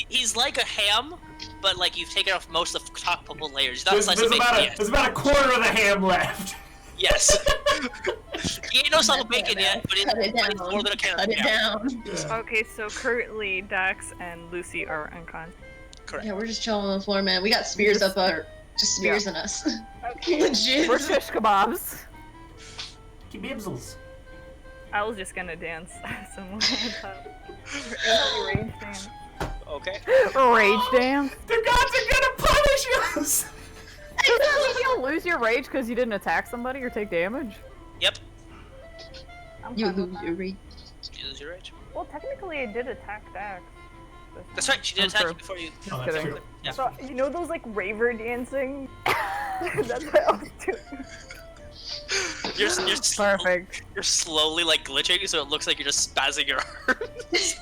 he's like a ham, but like you've taken off most of the top couple layers. He's not a There's, slice there's of bacon about yet. there's about a quarter of the ham left. Yes. He ain't no salt of bacon yet, but Cut it it's more than a can of Cut it ham. down. Yeah. Okay, so currently Dax and Lucy are unconscious. Correct. Yeah, we're just chilling on the floor, man. We got spears up our, just spears in us. Legit. We're shish kebabs. Kebibsels. I was just gonna dance somewhere on top. Rage dance. Okay. Rage dance. The gods are gonna punish us! Does that mean you'll lose your rage because you didn't attack somebody or take damage? Yep. I'm You fine with lose that. your rage. You lose your rage. Well, technically, I did attack Dax. That's right. She did That's attack true. you before you. Oh, that's kidding. true. Yeah. So, you know those, like, raver dancing? That's what I was doing. Perfect. You're slowly like glitching, so it looks like you're just spazzing your arms.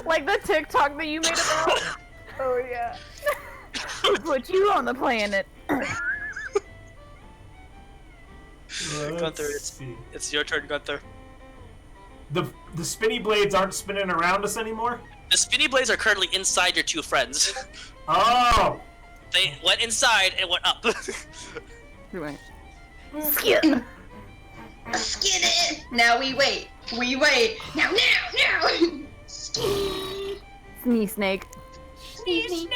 Like the TikTok that you made about. Oh, yeah. Put you on the planet. Gunther, Let's see. It's your turn, Gunther. The spinny blades aren't spinning around us anymore? The spinny blades are currently inside your two friends. Oh! They went inside and went up. Anyway. Skid it! Now we wait. We wait. Now. Snee snake. Snake!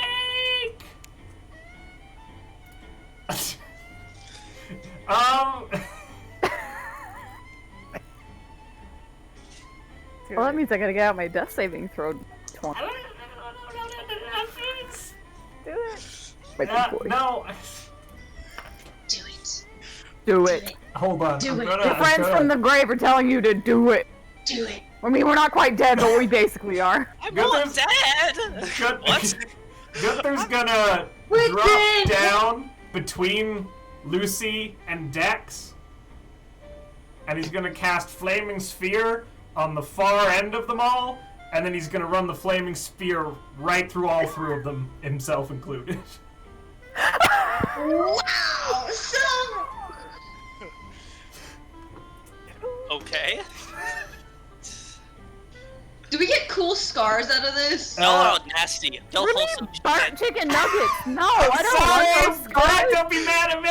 Well, that means I gotta get out my death saving throw. 20. Do it. My big boy. No. Do it. Do it. Hold on. Do I'm it. gonna- Your I'm friends gonna- from the grave are telling you to do it. Do it. I mean, we're not quite dead, but we basically are. I'm Gunther's- not dead. What? Gunther's gonna We're drop dead. down between Lucy and Dex, and he's gonna cast Flaming Sphere on the far end of them all, and then he's gonna run the Flaming Sphere right through all three of them, himself included. Wow. So. Okay. Do we get cool scars out of this? Oh, nasty. Don't Really? wholesome Burnt shit. chicken nuggets. No, I don't Sorry, want those Bret, scars. don't be mad at me!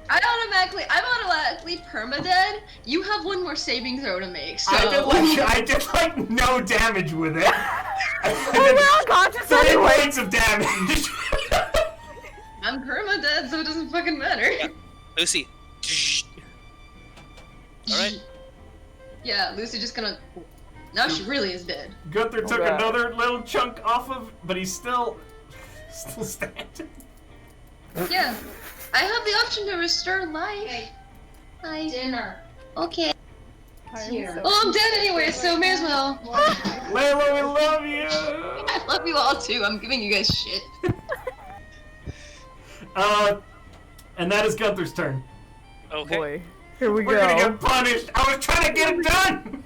I'm automatically permadead. You have one more saving throw to make, so... I did like no damage with it. Oh, we're unconscious 3 anyway! points of damage. I'm permadead, so it doesn't fucking matter. Yeah. Lucy. Alright. Yeah, Lucy just gonna... Now she really is dead. Gunthar took God. another little chunk off of, but he's still standing. Yeah. I have the option to restore life. Hi. Dinner. Okay. Here. Well, I'm dead anyway, so may as well. Layla, we love you. I love you all too. I'm giving you guys shit. And that is Gunther's turn. Okay. Boy, here we We're gonna go. get punished. I was trying to get it done.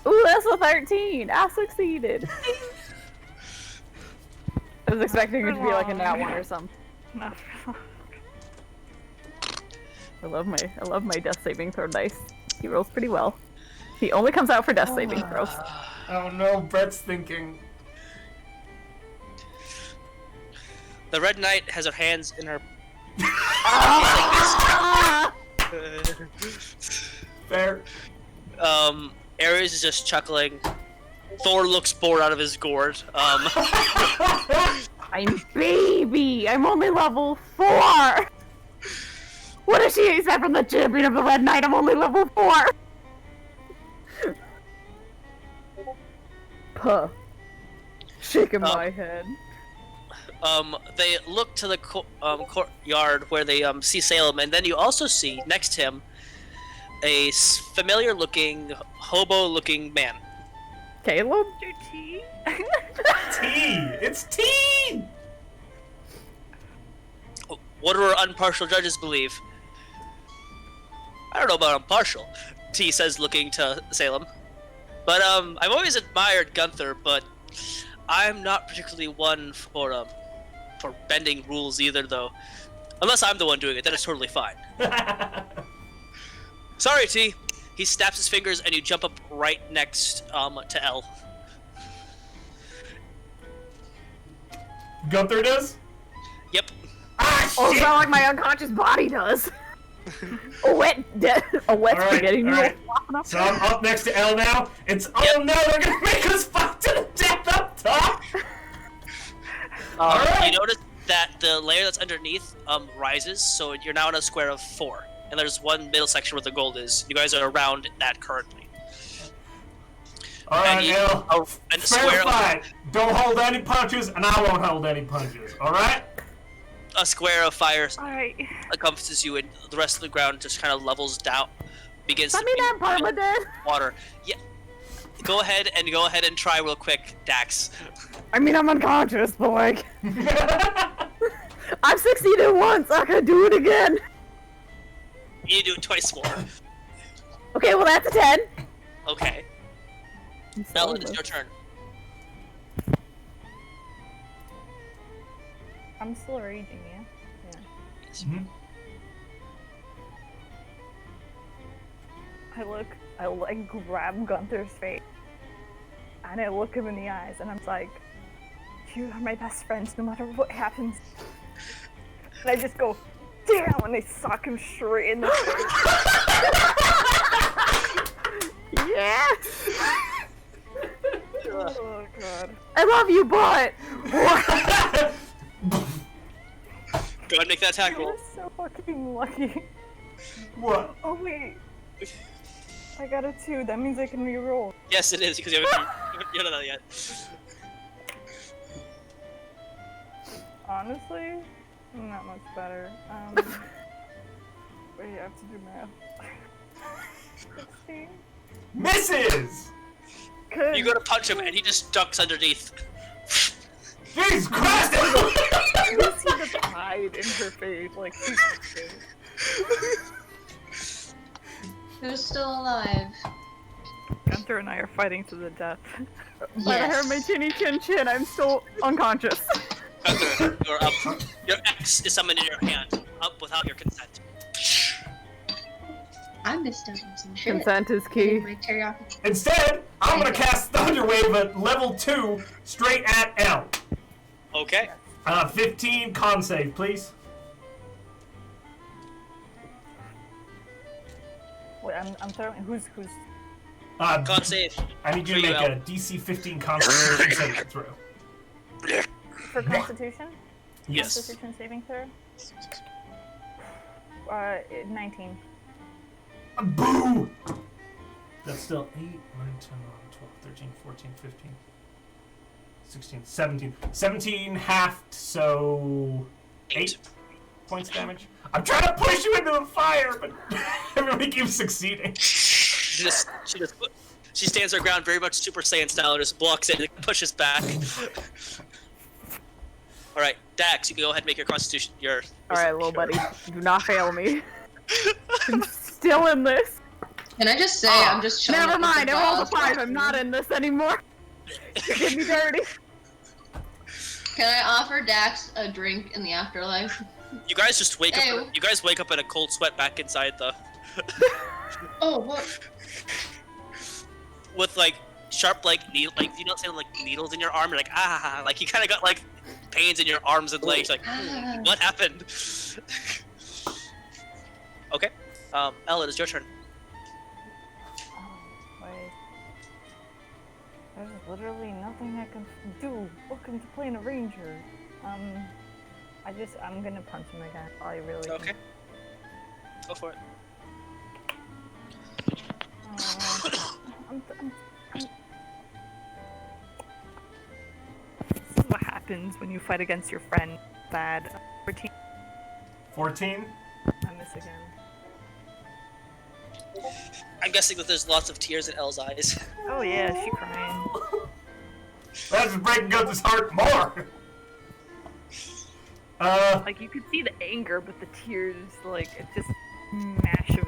Ooh, that's a 13! I succeeded! I was expecting it to be like a nat 1 or something. No. I love my death saving throw dice. He rolls pretty well. He only comes out for death saving throws. Oh no, Bret's thinking. The Red Knight has her hands in her. Fair. Ares is just chuckling. Thor looks bored out of his gourd. I'm baby! I'm only level 4! What does she expect from the champion of the Red Knight? I'm only level 4! Puh. Shaking my head. They look to the courtyard where they see Salem, and then you also see next to him a familiar-looking, hobo-looking man. Caleb? Tea? Tea! It's tea! What do our impartial judges believe? I don't know about impartial, T says, looking to Salem. But I've always admired Gunthar, but I'm not particularly one for bending rules either, though. Unless I'm the one doing it, then it's totally fine. Sorry, T. He snaps his fingers, and you jump up right next to L. Gunthar does? Yep. Ah, Oh, it's shit! not like my unconscious body does. A wet spaghetti noodle. Alright. So I'm up next to L now. It's oh no, they're gonna make us fight to the death up top! Alright. You notice that the layer that's underneath rises, so you're now in a square of 4. And there's one middle section where the gold is. You guys are around that currently. Alright, And you- L. and the Fair square- fight. Don't hold any punches, and I won't hold any punches. Alright? A square of fire Alright. encompasses you, and the rest of the ground just kind of levels down, begins I to mean, be I'm permadead. water. Yeah. Go ahead and try real quick, Dax. I mean, I'm unconscious, but like, I've succeeded once. I can do it again. You do it twice more. Okay, well that's a 10. Okay. Bella, it's your turn. I'm still raging, yeah? Mhm. I like grab Gunther's face, and I look him in the eyes, and I'm like, you are my best friends no matter what happens. And I just go, damn, and I sock him straight in the face. Yes. Oh god. I love you, but Go ahead and make that attack I roll. was so fucking lucky. What? Oh wait. I got a 2, that means I can re-roll. Yes, it is, because you haven't done that yet. Honestly, not much better. Wait, I have to do math. 16? Misses! Good. You go to punch him, and he just ducks underneath. Jesus Christ! You can see the pride in her face, like she's Who's still alive? Gunthar and I are fighting to the death. but I heard my chinny chin chin. I'm still unconscious. Gunther, you're up. Your X is summoned in your hand, up without your consent. I missed out on some shit. Consent is key. My teriyaki. Instead, I'm gonna cast Thunder Wave at level 2 straight at L. Okay. 15 con save, please. I'm throwing. Who's? Con save. I need you to For you, make Al. a DC 15 Constitution saving throw. For Constitution? Yes. Constitution saving throw? 19. Boo! That's still 8, 9, 10, 11, 12, 13, 14, 15, 16, 17. 17 halved, so 8 points damage. I'm trying to push you into the fire, but everybody keeps succeeding. She stands her ground very much Super Saiyan style and just blocks it and pushes back. Alright, Dax, you can go ahead and make your constitution. Alright, little buddy. Do not fail me. I'm still in this. Can I just say, I'm just showing Never up with mind, the I rolled a balls 5. I'm not in this anymore. You did me dirty. Can I offer Dax a drink in the afterlife? You guys just wake Ew. up. You guys wake up in a cold sweat back inside the. Oh, what? With like sharp like needle, like you know, saying like needles in your arm. You're like like you kind of got like pains in your arms and legs. Like what happened? Okay, Ella, it's your turn. Wait. There's literally nothing I can do. Welcome to playing a ranger. I'm gonna punch him again. I really. Okay. Go for it. This is what happens when you fight against your friend. Bad. 14. 14? I miss again. I'm guessing that there's lots of tears in Elle's eyes. Oh yeah, she crying. That's breaking Gunther's heart more! Like you could see the anger, but the tears, like it's just massive.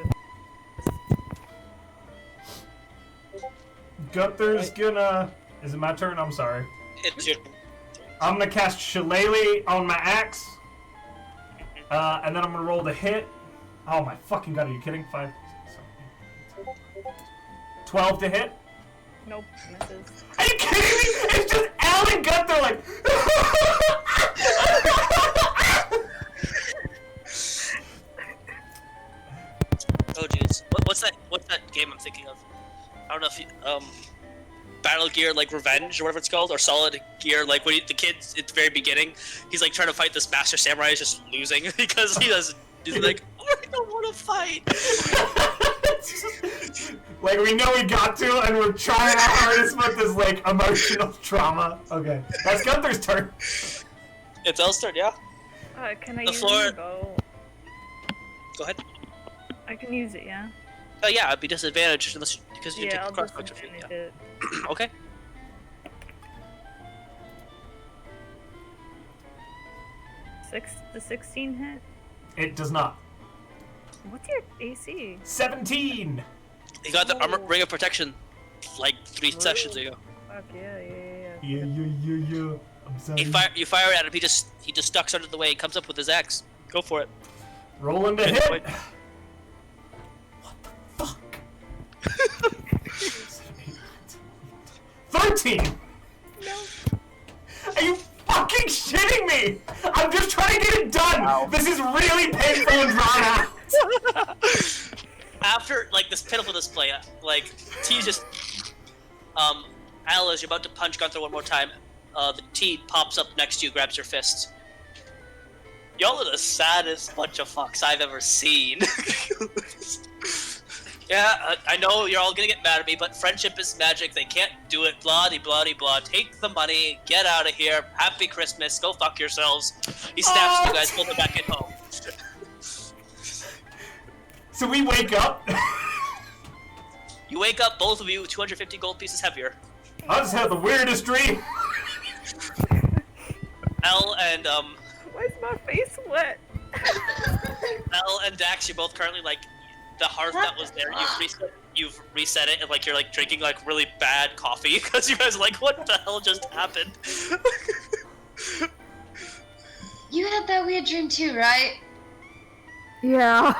Gunther's gonna... Is it my turn? I'm sorry. It's your. I'm gonna cast Shillelagh on my axe. And then I'm gonna roll the hit. Oh my fucking god, are you kidding? 5, 7, 8, 12 to hit? Nope, misses. Are you kidding me? It's just Al and Gunthar like... Oh jeez. What's that game I'm thinking of? I don't know if you Battle Gear like Revenge or whatever it's called, or Solid Gear like when the kid's at the very beginning, he's like trying to fight this master samurai, he's just losing because he doesn't. He's like, I don't want to fight. Like we know we got to, and we're trying our hardest with this like emotional trauma. Okay, that's Gunther's turn. It's Elle's turn, yeah. Can I The use floor- my bow? Go ahead. I can use it, yeah. Yeah, it'd be disadvantage unless because you Yeah, take I'll cross function. disadvantage it. Okay. The 16 hit? It does not. What's your AC? 17. He got the armor ring of protection like 3 sessions ago. Fuck yeah. Yeah. I'm sorry. You fire at him. He just ducks under the way. And comes up with his axe. Go for it. Rolling to hit. What the fuck? 13. No. Are you fucking shitting me? I'm just trying to get it done. Ow. This is really painful and drawn out. After like this pitiful display, like T just Al, as you're about to punch Gunthar one more time, the T pops up next to you, grabs your fist. Y'all are the saddest bunch of fucks I've ever seen. Yeah, I know you're all gonna get mad at me, but friendship is magic. They can't do it. Blah de blah de blah. Take the money. Get out of here. Happy Christmas. Go fuck yourselves. He snaps at you guys. Pull them back at home. So we wake up. You wake up, both of you, 250 gold pieces heavier. I just had the weirdest dream. L and Why is my face wet? L and Dax, you're both currently like the hearth that was there. You've reset it, and like you're like drinking like really bad coffee because you guys are like, what the hell just happened? You had that weird dream too, right? Yeah.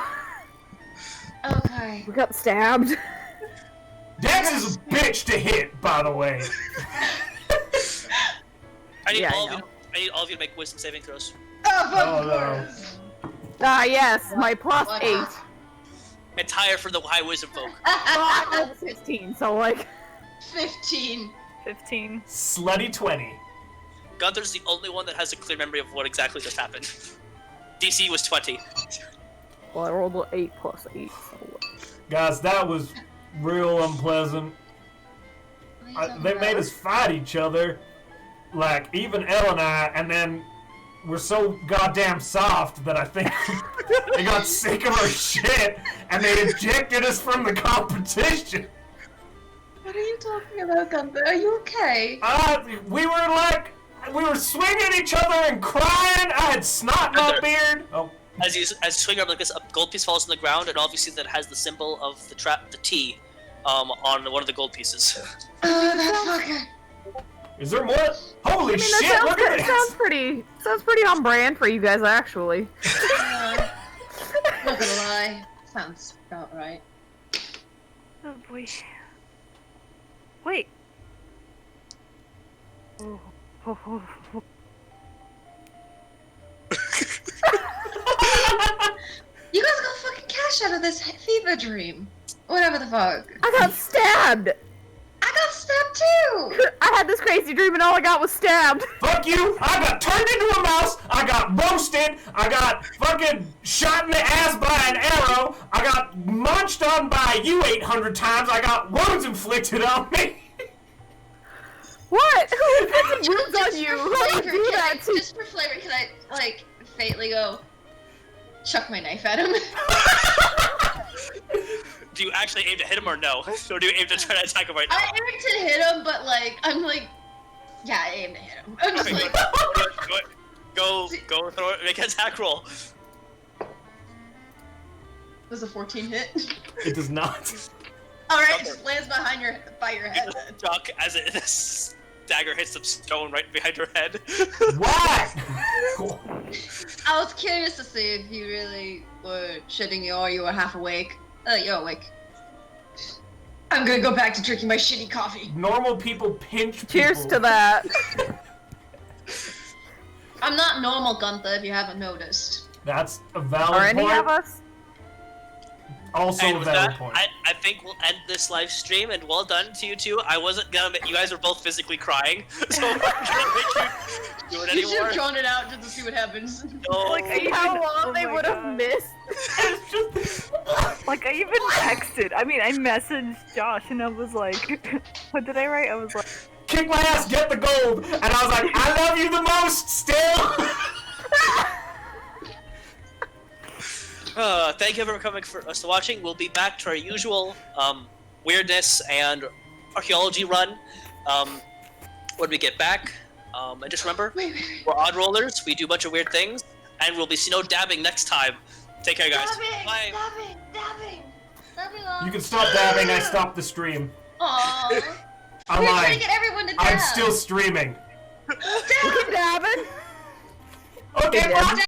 Okay. We got stabbed. Dax is a bitch to hit, by the way. I need Yeah, all I of you. I need all of you to make wisdom saving throws. Oh, Oh, no. course. Ah, yes, my plus What? 8. It's higher for the High Wisdom folk. I rolled a 16, so like. 15. 15. Slutty 20. Gunther's the only one that has a clear memory of what exactly just happened. DC was 20. Well, I rolled an 8 plus 8. So. Guys, that was real unpleasant. They made us fight each other. Like, even Elle and I, and then we're so goddamn soft that I think they got sick of our shit and they ejected us from the competition. What are you talking about, Gunther? Are you okay? We were swinging each other and crying. I had snot in my beard. Oh. As you swing up like this, a gold piece falls on the ground, and obviously that has the symbol of the T, on one of the gold pieces. Oh, that fucker. Is there more? Holy shit! Sounds Look at good. this. Sounds pretty on brand for you guys, actually. Not gonna lie. Sounds about right. Oh boy. Wait. Oh, oh, oh, oh. You guys got fucking cash out of this fever dream. Whatever the fuck. I got stabbed. I got stabbed too! I had this crazy dream and all I got was stabbed. Fuck you! I got turned into a mouse, I got roasted, I got fucking shot in the ass by an arrow, I got munched on by you 800 times, I got wounds inflicted on me! What? Who inflicted wounds on Just you? for Who flavor, would do that to? Just for flavor, can I, like, faintly go, chuck my knife at him? Do you actually aim to hit him or no? Or do you aim to try to attack him right now? I aim to hit him, but, like, I'm like, yeah, I aim to hit him. I'm just Okay, like, go, throw it, make an attack roll. was a 14 hit? It does not. Alright, it just lands by your head then. Duck as this dagger hits some stone right behind your head. What? I was curious to see if you really were shitting you or you were half awake. You're awake. I'm gonna go back to drinking my shitty coffee. Normal people pinch people. Cheers to that. I'm not normal, Gunther, if you haven't noticed. That's a valid Are any point. of us? Also And a with valid that, point. I think we'll end this live stream, and well done to you two. I wasn't gonna make, you guys were both physically crying, so I'm not gonna make you do it You should anymore. have drawn it out just to see what happens. No. Like, See how long oh they my would have God. missed? Like, I even texted. I mean, I messaged Josh and I was like, what did I write? I was like, Kick my ass, get the gold! And I was like, I love you the most, still! Thank you everyone for coming for us to watching. We'll be back to our usual weirdness and archaeology run when we get back. And just remember, we're odd rollers. We do a bunch of weird things, and we'll be no dabbing next time. Take care, guys. Bye. You can stop dabbing, I stopped the stream. Aww. I'm We're trying lying. to get everyone to dab. I'm still streaming. Dabbing? Okay, bye!